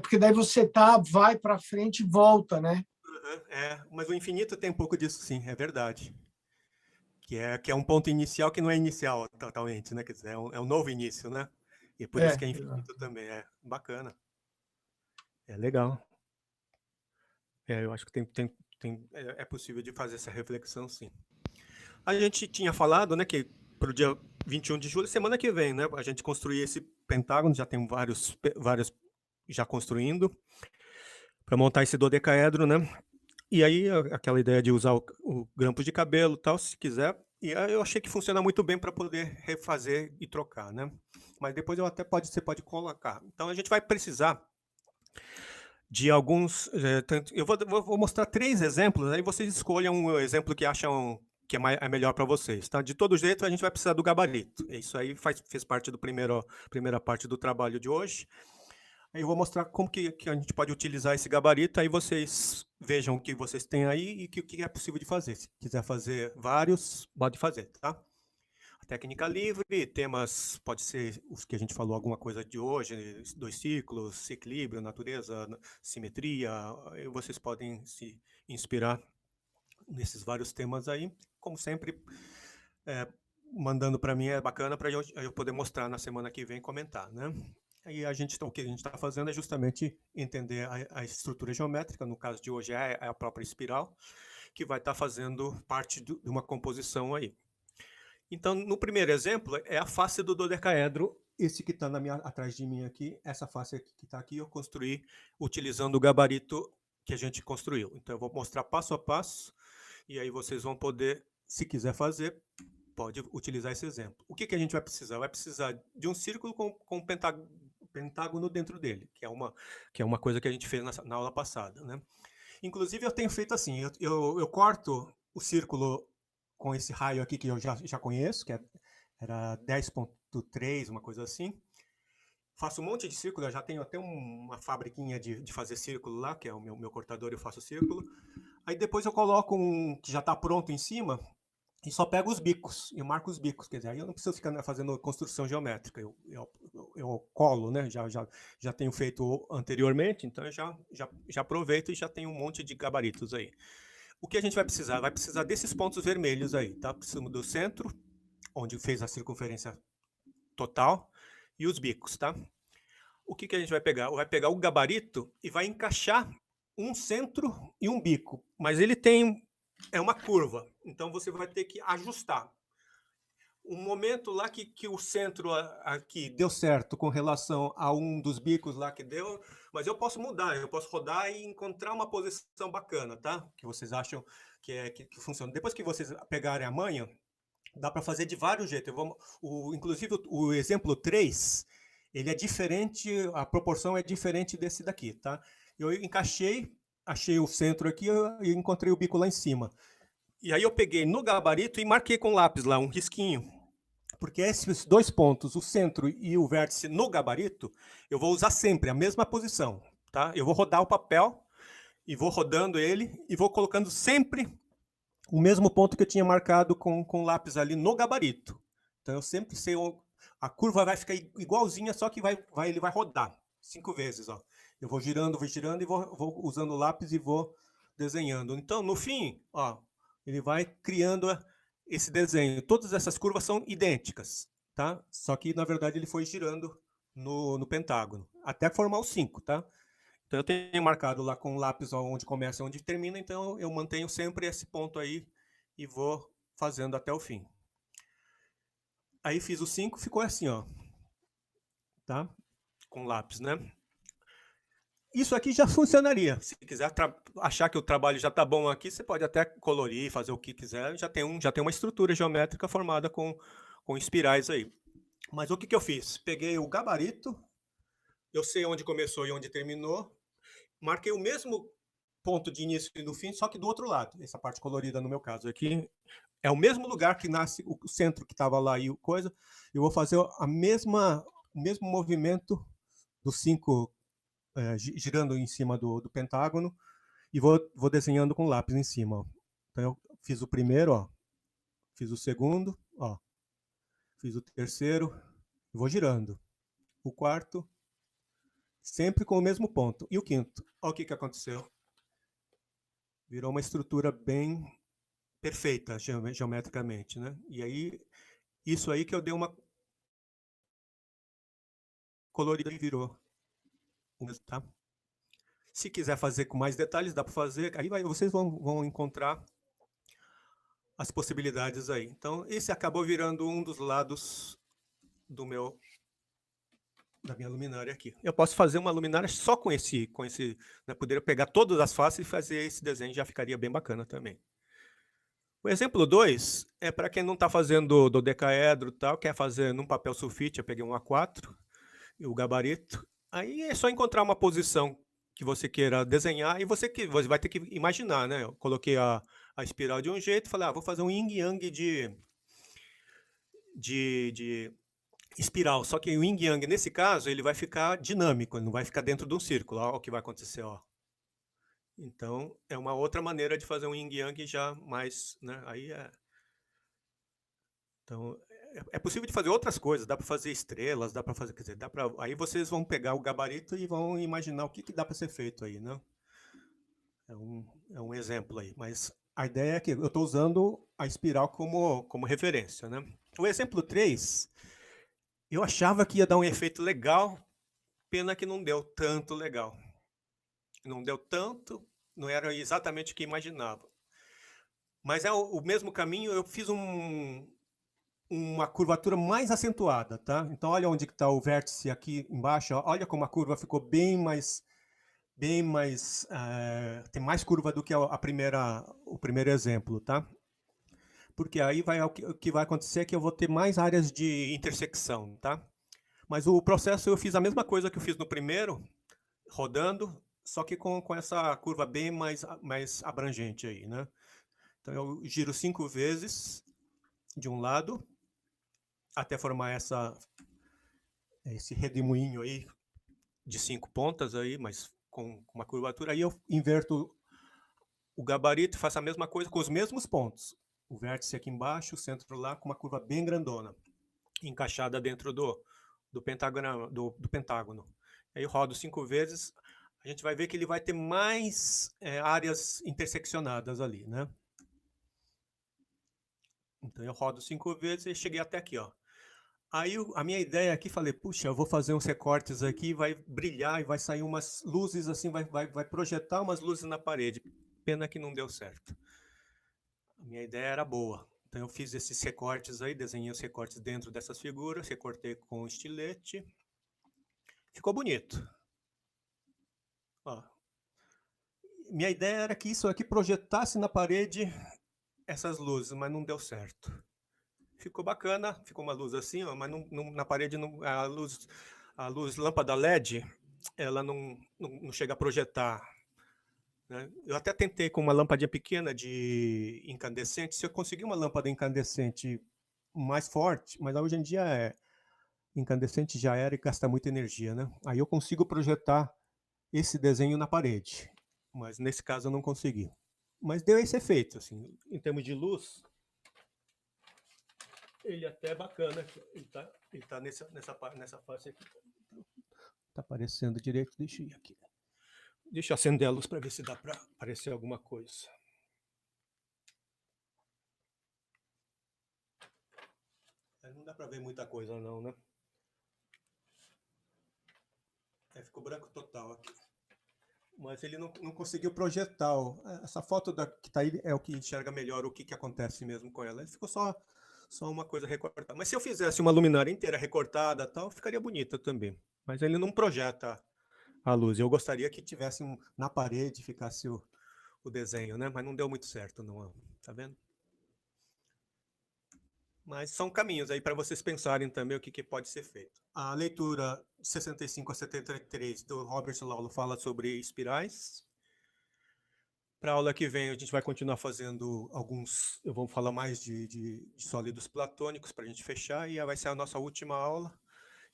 porque daí você vai para frente e volta, né? Mas o infinito tem um pouco disso, sim, é verdade. Que é um ponto inicial que não é inicial totalmente, né? Quer dizer, é um novo início, né? E por isso que é infinito também. É bacana. É legal. Eu acho que é possível de fazer essa reflexão, sim. A gente tinha falado, né, que para o dia 21 de julho, semana que vem, né, a gente construir esse pentágono, já tem vários já construindo. montar esse dodecaedro, né? E aí, aquela ideia de usar o grampo de cabelo e tal, se quiser. E aí eu achei que funciona muito bem para poder refazer e trocar, né? Mas depois você pode colocar. Então, a gente vai precisar de alguns... eu vou mostrar 3 exemplos, aí vocês escolham um exemplo que acham que é melhor para vocês, tá? De todo jeito, a gente vai precisar do gabarito. Isso aí fez parte do primeira parte do trabalho de hoje. Aí eu vou mostrar como que a gente pode utilizar esse gabarito, aí vocês vejam o que vocês têm aí e o que é possível de fazer. Se quiser fazer vários, pode fazer, tá? A técnica livre, temas, pode ser os que a gente falou, alguma coisa de hoje, 2 ciclos, equilíbrio, natureza, simetria, aí vocês podem se inspirar nesses vários temas aí. Como sempre, mandando para mim é bacana para eu poder mostrar na semana que vem e comentar, né? Aí o que a gente está fazendo é justamente entender a estrutura geométrica, no caso de hoje é a própria espiral, que vai estar fazendo parte de uma composição aí. Então, no primeiro exemplo, é a face do dodecaedro, esse que está atrás de mim aqui, essa face que está aqui, eu construí utilizando o gabarito que a gente construiu. Então, eu vou mostrar passo a passo, e aí vocês vão poder, se quiser fazer, pode utilizar esse exemplo. O que a gente vai precisar? Vai precisar de um círculo com pentágono dentro dele, que é uma coisa que a gente fez na aula passada, né? Inclusive, eu tenho feito assim, eu corto o círculo com esse raio aqui que eu já conheço, que era 10.3, uma coisa assim. Faço um monte de círculo, eu já tenho até uma fabriquinha de fazer círculo lá, que é o meu cortador, eu faço círculo. Aí depois eu coloco um que já está pronto em cima, e só pego os bicos, eu marco os bicos, quer dizer, aí eu não preciso ficar fazendo construção geométrica, eu colo, né, já tenho feito anteriormente, então eu já aproveito e já tenho um monte de gabaritos aí. O que a gente vai precisar? Vai precisar desses pontos vermelhos aí, tá? Precisamos do centro, onde fez a circunferência total, e os bicos, tá? O que a gente vai pegar? Vai pegar o gabarito e vai encaixar um centro e um bico, mas ele é uma curva, então você vai ter que ajustar. Um momento lá que o centro aqui deu certo com relação a um dos bicos lá que deu, mas eu posso mudar, eu posso rodar e encontrar uma posição bacana, tá? Que vocês acham que funciona. Depois que vocês pegarem a manha, dá para fazer de vários jeitos. Inclusive, o exemplo 3, ele é diferente, a proporção é diferente desse daqui, tá? Eu encaixei, achei o centro aqui e encontrei o bico lá em cima. E aí eu peguei no gabarito e marquei com lápis lá, um risquinho. Porque esses 2 pontos, o centro e o vértice no gabarito, eu vou usar sempre a mesma posição, tá? Eu vou rodar o papel e vou rodando ele e vou colocando sempre o mesmo ponto que eu tinha marcado com lápis ali no gabarito. Então eu sempre sei, a curva vai ficar igualzinha, só que ele vai rodar 5 vezes, ó. Eu vou girando e vou usando o lápis e vou desenhando. Então, no fim, ó, ele vai criando esse desenho. Todas essas curvas são idênticas, tá? Só que, na verdade, ele foi girando no pentágono, até formar os 5, tá? Então, eu tenho marcado lá com o lápis onde começa e onde termina, então eu mantenho sempre esse ponto aí e vou fazendo até o fim. Aí fiz os 5, ficou assim, ó, tá? Com lápis, né? Isso aqui já funcionaria. Se quiser achar que o trabalho já está bom aqui, você pode até colorir, fazer o que quiser. Já tem uma estrutura geométrica formada com espirais aí. Mas o que eu fiz? Peguei o gabarito, eu sei onde começou e onde terminou, marquei o mesmo ponto de início e do fim, só que do outro lado. Essa parte colorida, no meu caso aqui, é o mesmo lugar que nasce o centro que estava lá e o coisa. Eu vou fazer o mesmo movimento dos 5 girando em cima do pentágono e vou desenhando com lápis em cima. Ó. Então eu fiz o primeiro, ó, fiz o segundo, ó, fiz o terceiro, e vou girando. O quarto, sempre com o mesmo ponto. E o quinto, olha o que aconteceu. Virou uma estrutura bem perfeita geometricamente, né? E aí, isso aí que eu dei uma colorida e virou. Tá? Se quiser fazer com mais detalhes, dá para fazer. Aí vocês vão encontrar as possibilidades aí. Então, esse acabou virando um dos lados do meu da minha luminária aqui. Eu posso fazer uma luminária só com esse, né? Poderia pegar todas as faces e fazer esse desenho, já ficaria bem bacana também. O exemplo 2 é para quem não está fazendo dodecaedro e tal, quer fazer num papel sulfite, eu peguei um A4, e o gabarito. Aí é só encontrar uma posição que você queira desenhar e você vai ter que imaginar, né? Eu coloquei a espiral de um jeito, falei, vou fazer um yin-yang de espiral. Só que o yin-yang, nesse caso, ele vai ficar dinâmico, ele não vai ficar dentro de um círculo. Olha o que vai acontecer, ó. Então, é uma outra maneira de fazer um yin-yang já mais, né? Aí Então, é possível de fazer outras coisas, dá para fazer estrelas, dá para fazer, quer dizer, aí vocês vão pegar o gabarito e vão imaginar o que dá para ser feito aí, né? É um exemplo aí, mas a ideia é que eu estou usando a espiral como referência, né? O exemplo 3, eu achava que ia dar um efeito legal, pena que não deu tanto legal. Não deu tanto, não era exatamente o que imaginava. Mas é o mesmo caminho, eu fiz uma curvatura mais acentuada, tá? Então, olha onde está o vértice aqui embaixo. Ó. Olha como a curva ficou bem mais tem mais curva do que o primeiro exemplo, tá? Porque aí o que vai acontecer é que eu vou ter mais áreas de intersecção, tá? Mas o processo eu fiz a mesma coisa que eu fiz no primeiro, rodando, só que com essa curva bem mais abrangente aí, né? Então, eu giro 5 vezes de um lado, até formar esse redemoinho aí de 5 pontas aí, mas com uma curvatura. Aí eu inverto o gabarito e faço a mesma coisa com os mesmos pontos. O vértice aqui embaixo, o centro lá, com uma curva bem grandona, encaixada dentro do pentágono. Aí eu rodo 5 vezes, a gente vai ver que ele vai ter mais áreas interseccionadas ali, né? Então eu rodo 5 vezes e cheguei até aqui, ó. Aí a minha ideia aqui, falei, puxa, eu vou fazer uns recortes aqui, vai brilhar e vai sair umas luzes assim, vai projetar umas luzes na parede. Pena que não deu certo. A minha ideia era boa. Então eu fiz esses recortes aí, desenhei os recortes dentro dessas figuras, recortei com estilete. Ficou bonito. Ó. Minha ideia era que isso aqui projetasse na parede essas luzes, mas não deu certo. Ficou bacana, ficou uma luz assim, ó, mas na parede a luz lâmpada LED, ela não chega a projetar, né? Eu até tentei com uma lâmpada pequena de incandescente, se eu conseguir uma lâmpada incandescente mais forte, mas hoje em dia incandescente já era e gasta muita energia, né? Aí eu consigo projetar esse desenho na parede, mas nesse caso eu não consegui. Mas deu esse efeito, assim, em termos de luz. Ele até é bacana, ele tá nessa face aqui. Tá aparecendo direito, deixa eu ir aqui. Deixa eu acender a luz para ver se dá para aparecer alguma coisa. Não dá para ver muita coisa não, né? Ficou branco total aqui. Mas ele não conseguiu projetar. Essa foto que tá aí é o que enxerga melhor o que acontece mesmo com ela. Ele ficou só uma coisa recortada. Mas se eu fizesse uma luminária inteira recortada, tal, ficaria bonita também. Mas ele não projeta a luz. Eu gostaria que tivesse na parede, ficasse o desenho, né? Mas não deu muito certo, não. Tá vendo? Mas são caminhos aí para vocês pensarem também o que pode ser feito. A leitura de 65 a 73 do Robert Lawler fala sobre espirais. Para a aula que vem, a gente vai continuar fazendo eu vou falar mais de sólidos platônicos para a gente fechar, e vai ser a nossa última aula.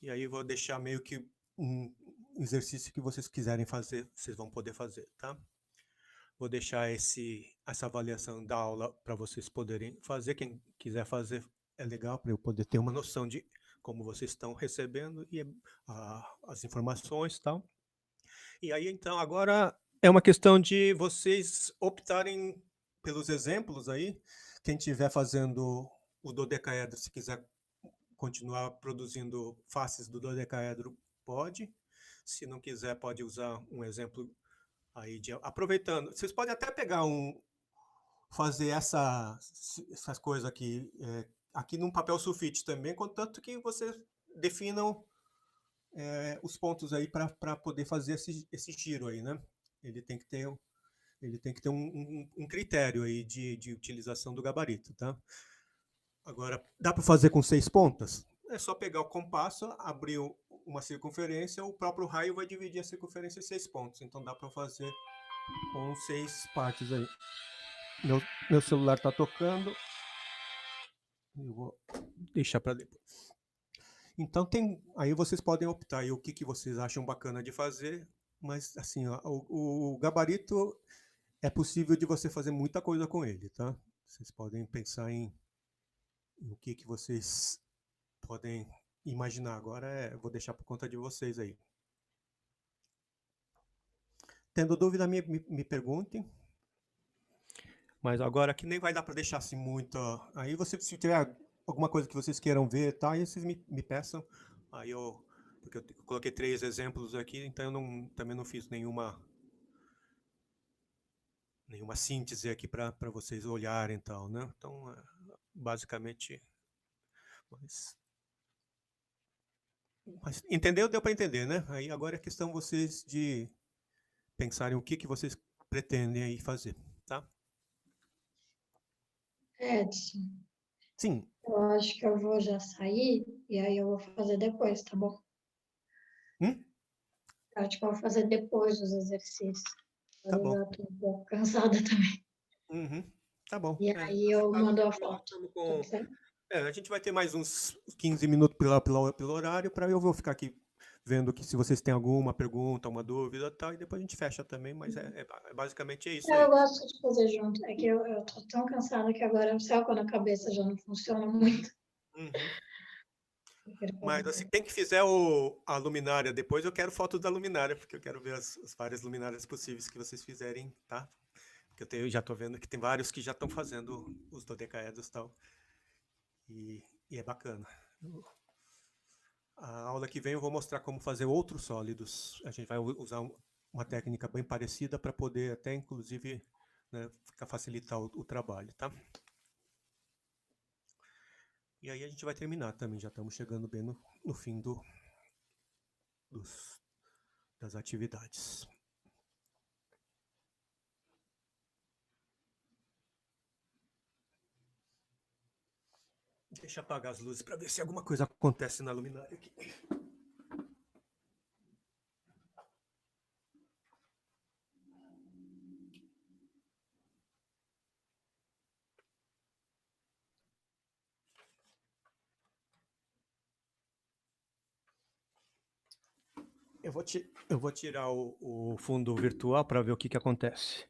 E aí vou deixar meio que um exercício que vocês quiserem fazer, vocês vão poder fazer, tá? Vou deixar essa avaliação da aula para vocês poderem fazer. Quem quiser fazer, é legal para eu poder ter uma noção de como vocês estão recebendo e as informações e tal. E aí, então, agora é uma questão de vocês optarem pelos exemplos aí. Quem estiver fazendo o dodecaedro, se quiser continuar produzindo faces do dodecaedro, pode. Se não quiser, pode usar um exemplo aí aproveitando. Vocês podem até pegar fazer essas coisas aqui, aqui num papel sulfite também, contanto que vocês definam os pontos aí para poder fazer esse giro aí, né? Ele tem que ter um critério aí de utilização do gabarito, tá? Agora, dá para fazer com 6 pontas? É só pegar o compasso, abrir uma circunferência, o próprio raio vai dividir a circunferência em 6 pontos. Então dá para fazer com 6 partes aí. Meu celular está tocando. Eu vou deixar para depois. Então aí vocês podem optar aí o que vocês acham bacana de fazer, mas assim, ó, o gabarito é possível de você fazer muita coisa com ele, tá? Vocês podem pensar em o que vocês podem imaginar. Agora vou deixar por conta de vocês aí. Tendo dúvida, me perguntem. Mas agora que nem vai dar para deixar assim muito. Aí se tiver alguma coisa que vocês queiram ver, tá? Aí vocês me peçam. Aí porque eu coloquei 3 exemplos aqui, então eu também não fiz nenhuma síntese aqui para vocês olharem e tal, né? Então, basicamente, mas entendeu? Deu para entender, né? Aí agora é questão vocês de pensarem o que vocês pretendem aí fazer, tá? Edson, Sim. eu acho que eu vou já sair e aí eu vou fazer depois, tá bom? Eu acho que eu vou fazer depois os exercícios. Tá bom. Eu já estou um pouco cansada também. Uhum. Tá bom. E aí eu mando a foto. A gente vai ter mais uns 15 minutos pelo horário para eu vou ficar aqui vendo que se vocês têm alguma pergunta, uma dúvida, tal, e depois a gente fecha também, mas basicamente é isso aí. Eu gosto de fazer junto, é que eu tô tão cansada que agora, sabe quando a cabeça já não funciona muito? Uhum. Mas assim, quem que fizer a luminária depois, eu quero fotos da luminária, porque eu quero ver as várias luminárias possíveis que vocês fizerem, tá? Porque eu já tô vendo que tem vários que já estão fazendo os dodecaedros e tal. E é bacana. A aula que vem eu vou mostrar como fazer outros sólidos. A gente vai usar uma técnica bem parecida para poder até, inclusive, né, facilitar o trabalho, tá? E aí a gente vai terminar também, já estamos chegando bem no fim das atividades. Deixa eu apagar as luzes para ver se alguma coisa acontece na luminária aqui. Eu vou tirar o fundo virtual para ver o que acontece.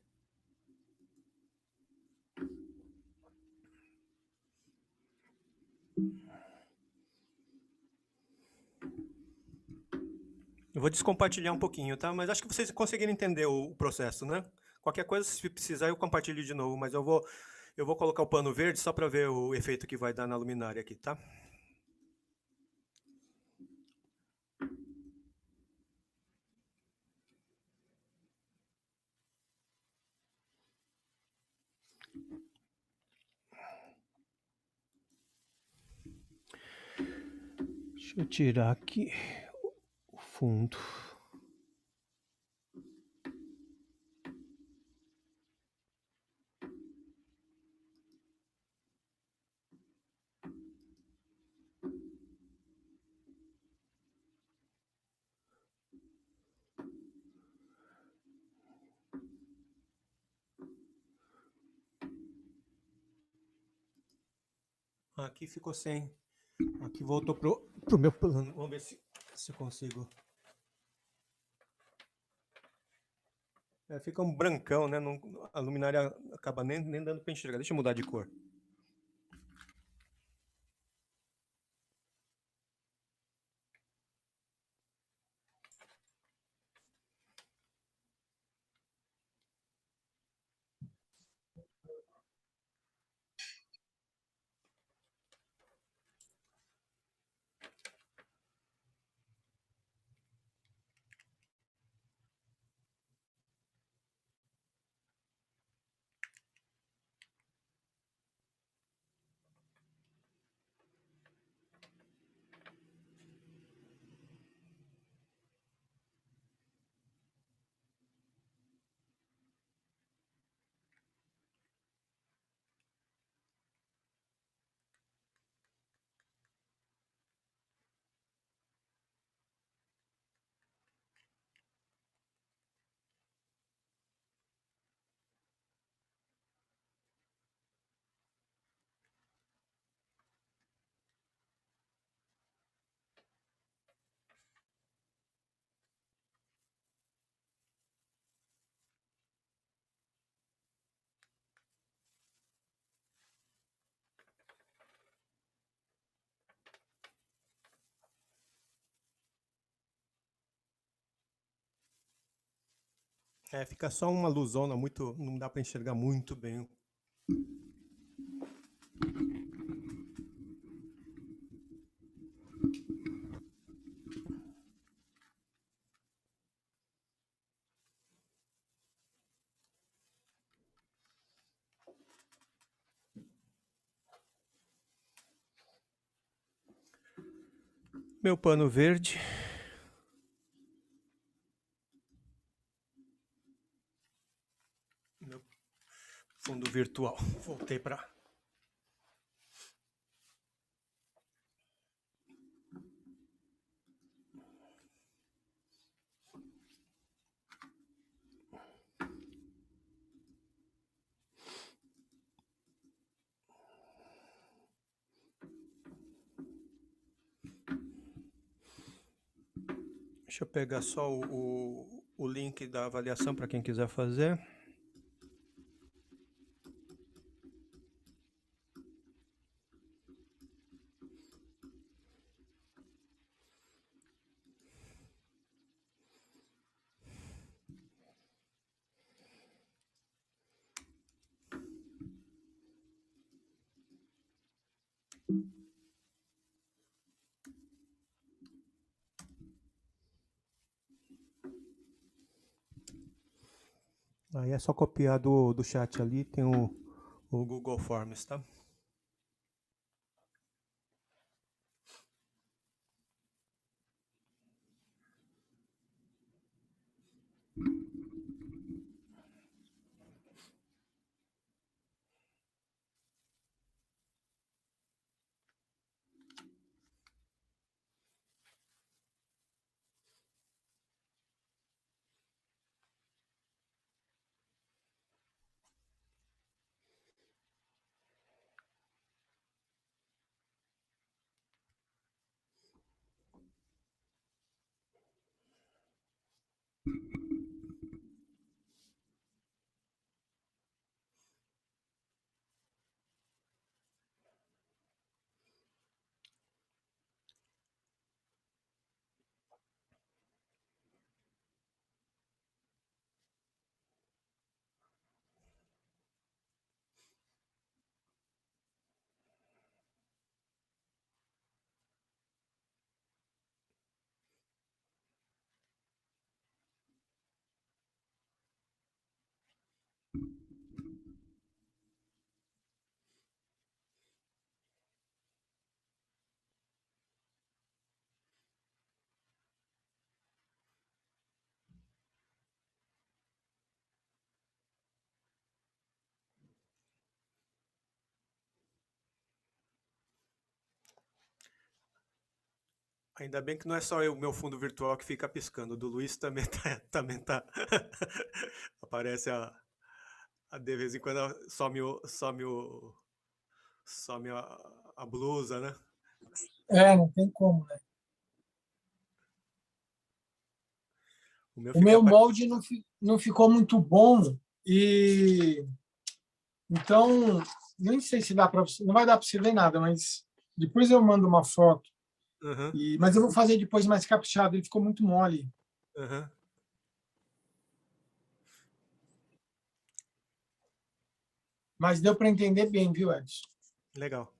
Eu vou descompartilhar um pouquinho, tá? Mas acho que vocês conseguiram entender o processo, né? Qualquer coisa, se precisar, eu compartilho de novo, mas eu vou colocar o pano verde só para ver o efeito que vai dar na luminária aqui, tá? Deixa eu tirar aqui o fundo. Aqui ficou sem. Aqui voltou pro meu plano. Vamos ver se eu consigo. Fica um brancão, né? A luminária acaba nem dando para enxergar. Deixa eu mudar de cor. Fica só uma luzona muito, não dá para enxergar muito bem. Meu pano verde. Meu fundo virtual. Voltei para... Deixa eu pegar só o link da avaliação para quem quiser fazer. Aí é só copiar do chat ali, tem o Google Forms, tá? Ainda bem que não é só o meu fundo virtual que fica piscando, o do Luiz também tá, também tá. Aparece de vez em quando some a blusa, né? Não tem como, né? O meu molde não ficou muito bom e então nem sei se dá para não vai dar para você ver nada, mas depois eu mando uma foto. Uhum. Mas eu vou fazer depois mais caprichado, ele ficou muito mole. Uhum. Mas deu para entender bem, viu, Edson? Legal.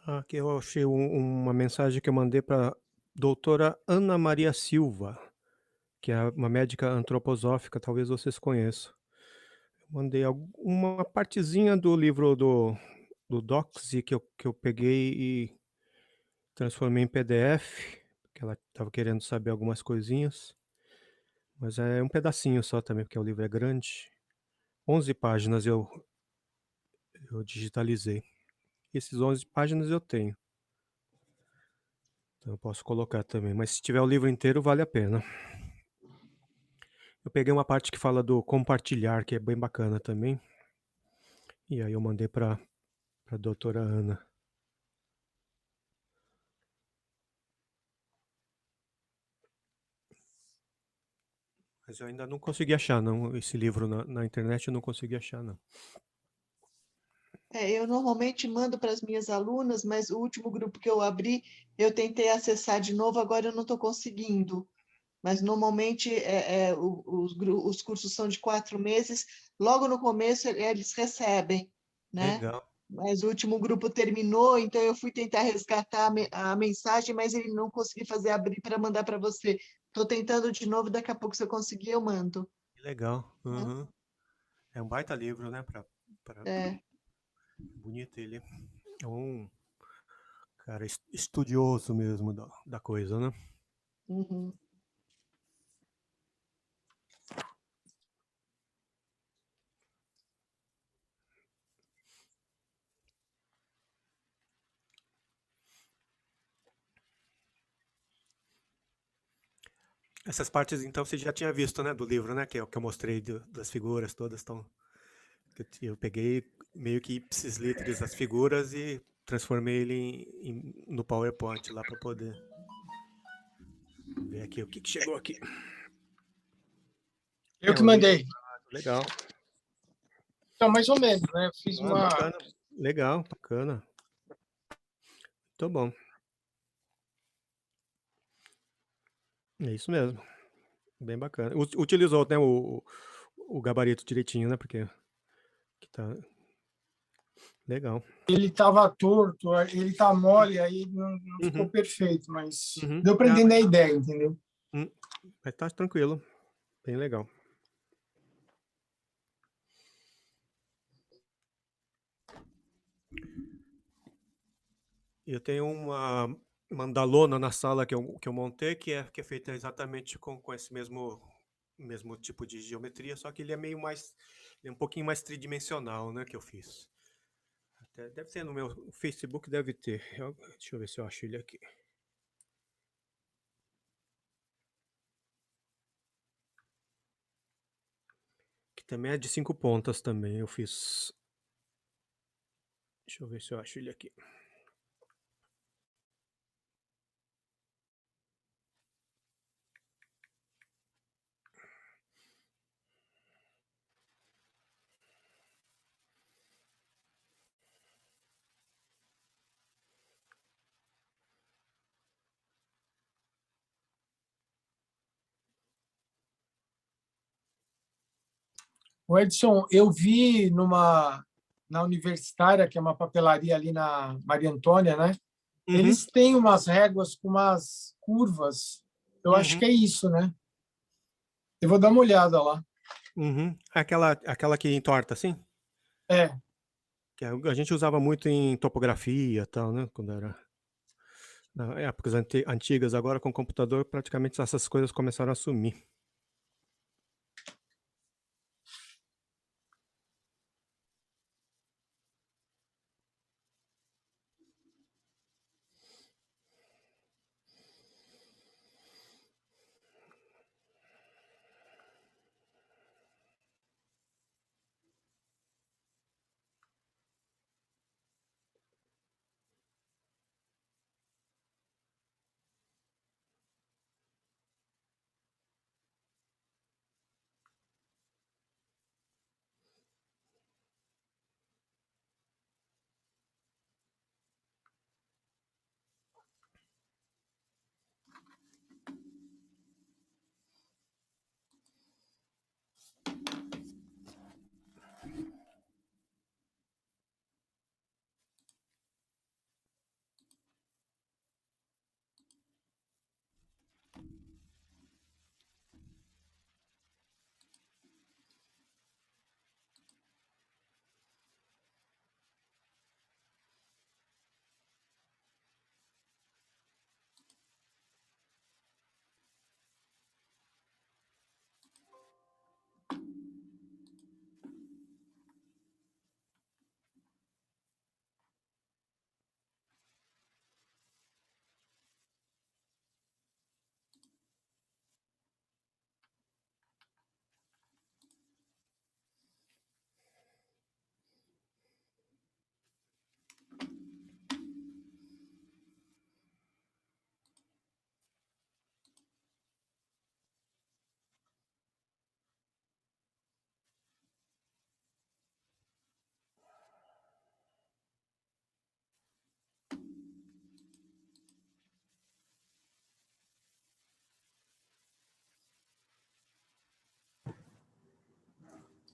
Aqui eu achei uma mensagem que eu mandei para doutora Ana Maria Silva, que é uma médica antroposófica, talvez vocês conheçam. Eu mandei uma partezinha do livro do Doxy que eu peguei e transformei em PDF, porque ela estava querendo saber algumas coisinhas, mas é um pedacinho só também, porque o livro é grande. 11 páginas eu digitalizei. Esses 11 páginas eu tenho. Então eu posso colocar também, mas se tiver o livro inteiro, vale a pena. Eu peguei uma parte que fala do compartilhar, que é bem bacana também. E aí eu mandei para a doutora Ana. Mas eu ainda não consegui achar, não. Esse livro na internet eu não consegui achar, não. Eu normalmente mando para as minhas alunas, mas o último grupo que eu abri, eu tentei acessar de novo, agora eu não estou conseguindo. Mas normalmente os cursos são de 4 meses, logo no começo eles recebem, né? Legal. Mas o último grupo terminou, então eu fui tentar resgatar a mensagem, mas ele não consegui fazer abrir para mandar para você. Estou tentando de novo, daqui a pouco, se eu conseguir, eu mando. Legal. Né? Uhum. É um baita livro, né? É. Bonito ele. É um cara estudioso mesmo da coisa, né? Uhum. Essas partes, então, você já tinha visto, né? Do livro, né? Que é o que eu mostrei das figuras todas. Eu peguei meio que ipsis literis as figuras e transformei ele no PowerPoint lá para poder ver aqui o que chegou aqui. Eu que mandei. Legal. Então, mais ou menos, né? Eu fiz uma... Bacana. Legal, bacana. Muito bom. É isso mesmo. Bem bacana. Utilizou, né, o gabarito direitinho, né? Porque que tá legal. Ele estava torto, ele tá mole, aí não ficou perfeito, mas deu para entender a ideia, entendeu? Mas tá tranquilo. Bem legal. Eu tenho uma mandalona na sala que eu montei, que é feita exatamente com esse mesmo tipo de geometria, só que ele é meio mais, ele é um pouquinho mais tridimensional, né, que eu fiz. Até, deve ser no meu Facebook, deve ter. Deixa eu ver se eu acho ele aqui. Que também é de 5 pontas também, eu fiz. Deixa eu ver se eu acho ele aqui. O Edson, eu vi na Universitária, que é uma papelaria ali na Maria Antônia, né? Eles têm umas réguas com umas curvas. Eu acho que é isso, né? Eu vou dar uma olhada lá. Aquela que entorta, assim? É. Que a gente usava muito em topografia e tal, né? Quando era na épocas antigas. Agora com o computador praticamente essas coisas começaram a sumir.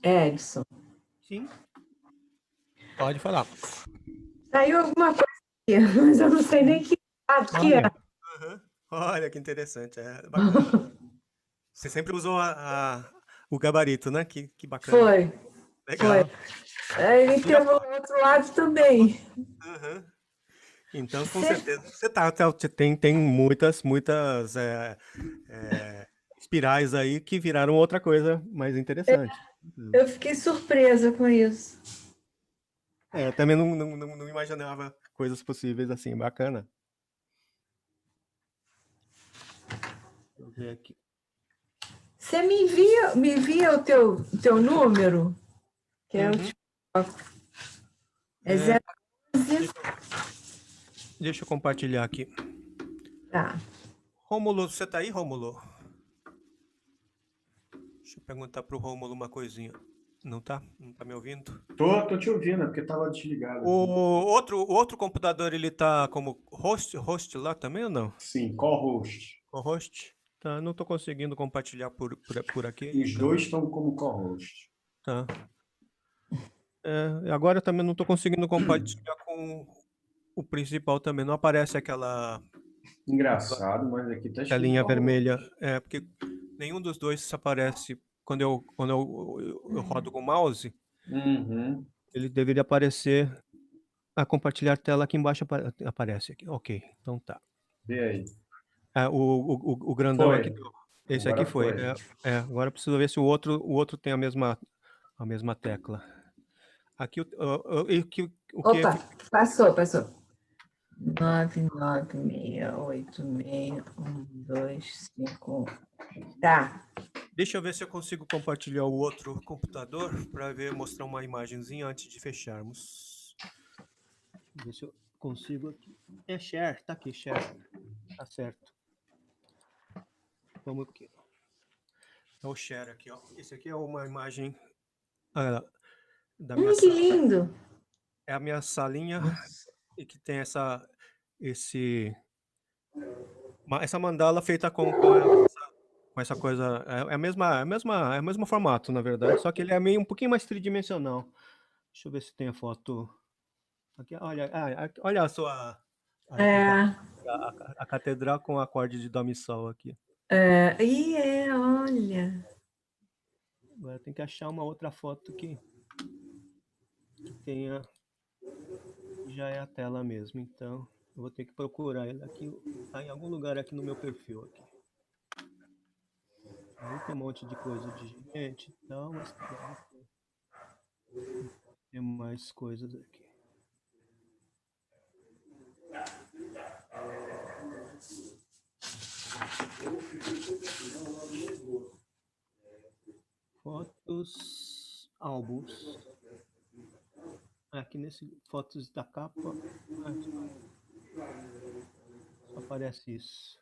Edson. Sim. Pode falar. Saiu alguma coisa aqui, mas eu não sei nem que é. Olha que interessante, é bacana. Você sempre usou o gabarito, né? Que bacana. Foi. Legal. Foi. Ele tem o outro lado também. Então, com certeza, você tem muitas espirais aí que viraram outra coisa mais interessante. Eu fiquei surpresa com isso. Eu também não imaginava coisas possíveis assim, bacana. Deixa eu ver aqui. Você me envia o teu número, que é o TikTok. É 011. Deixa eu compartilhar aqui. Tá. Rômulo, você tá aí, Rômulo? Deixa eu perguntar pro Rômulo uma coisinha. Não tá? Não tá me ouvindo? Tô te ouvindo, é porque tava desligado. O outro computador, ele tá como host lá também ou não? Sim, co-host. Co-host? Tá, não tô conseguindo compartilhar por aqui. Os então. dois estão como co-host. Tá. Agora eu também não tô conseguindo compartilhar com o principal também. Não aparece aquela... Engraçado, mas aqui tá a linha vermelha. Porque nenhum dos dois aparece quando eu rodo com o mouse. Uhum. Ele deveria aparecer a compartilhar tela aqui embaixo. Aparece aqui. Ok, então tá. Vê aí. O grandão Foi. aqui. Esse Agora aqui foi. foi. Agora eu preciso ver se o outro tem a mesma tecla. Aqui o que Opa, passou. 996861251. Tá. Deixa eu ver se eu consigo compartilhar o outro computador para mostrar uma imagenzinha antes de fecharmos. Deixa eu ver se eu consigo aqui. Share, tá aqui, share. Tá certo. Vamos aqui. É o share aqui, ó. Esse aqui é uma imagem da minha Que lindo! É a minha salinha. Nossa. E que tem essa mandala feita com essa coisa, é o mesmo formato, na verdade, só que ele é meio um pouquinho mais tridimensional. Deixa eu ver se tem a foto aqui. Olha a sua a catedral com acorde de dó mi sol aqui. Olha. Agora tem que achar uma outra foto que tenha, já é a tela mesmo, então eu vou ter que procurar ele aqui, tá em algum lugar aqui no meu perfil aqui. Aí tem um monte de coisa de gente e tal, mas tem mais coisas aqui. Fotos, álbuns. Aqui nesse fotos da capa, só aparece isso.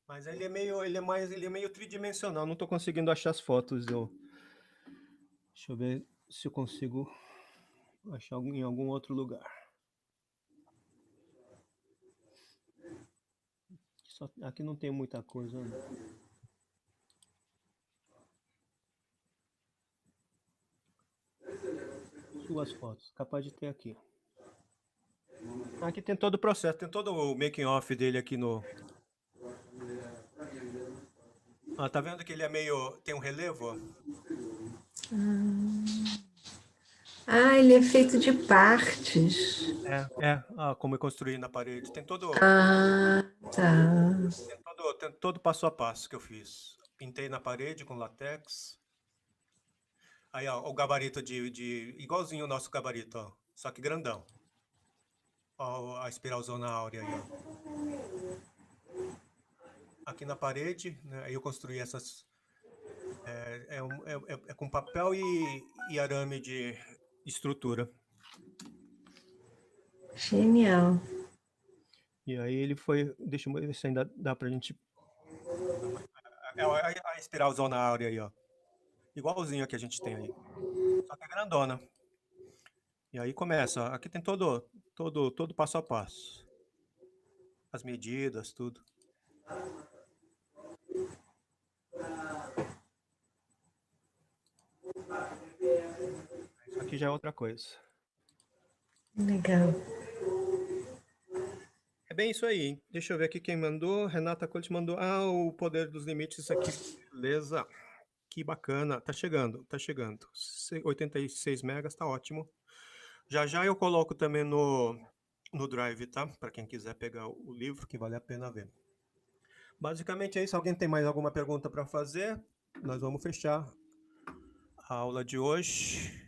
Mas ele é meio tridimensional. Não estou conseguindo achar as fotos. Deixa eu ver se eu consigo achar em algum outro lugar. Aqui não tem muita coisa, não. Suas fotos, capaz de ter aqui. Aqui tem todo o processo, tem todo o making off dele aqui no... tá vendo que ele é tem um relevo? Ele é feito de partes. Como é construído na parede. Tem todo... Tá. Tem todo passo a passo que eu fiz. Pintei na parede com látex. Aí, ó, o gabarito igualzinho o nosso gabarito, ó. Só que grandão. Ó, a espiralzona áurea aí, ó. Aqui na parede, né, aí eu construí essas... É com papel e arame de estrutura. Genial. E aí ele foi... Deixa eu ver se ainda dá pra gente... A espiralzona áurea aí, ó. Igualzinho a que a gente tem aí. Só que é grandona. E aí começa, aqui tem todo passo a passo. as medidas, tudo. Isso aqui já é outra coisa. Legal. É bem isso aí, hein? Deixa eu ver aqui quem mandou. Renata Coelho mandou. Ah, o Poder dos Limites aqui. Beleza. Que bacana. Tá chegando, tá chegando. 86 megas, tá ótimo. Já já eu coloco também no Drive, tá? Para quem quiser pegar o livro, que vale a pena ver. Basicamente é isso. Alguém tem mais alguma pergunta para fazer? Nós vamos fechar a aula de hoje.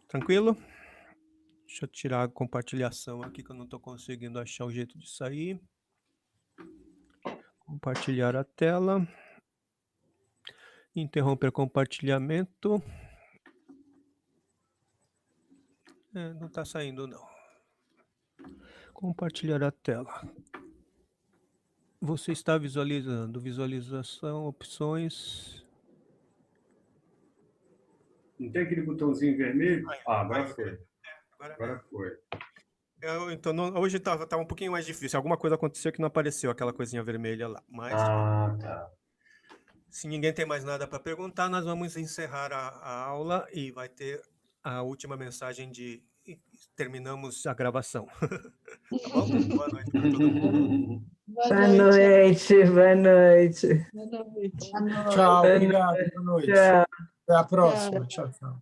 Tranquilo? Deixa eu tirar a compartilhação aqui, que eu não estou conseguindo achar o jeito de sair. Compartilhar a tela. Interromper compartilhamento. Não está saindo, não. Compartilhar a tela. Você está visualizando. Visualização, opções. Não tem aquele botãozinho vermelho? Agora foi. Agora foi. Então, hoje estava um pouquinho mais difícil. Alguma coisa aconteceu que não apareceu aquela coisinha vermelha lá. Mas, tá. se ninguém tem mais nada para perguntar, nós vamos encerrar a aula e vai ter a última mensagem de terminamos a gravação. Tá bom? Boa noite para todo mundo. Boa noite, boa noite. Boa noite. Tchau, obrigado. Boa noite. Tchau. Até a próxima. Tchau, tchau.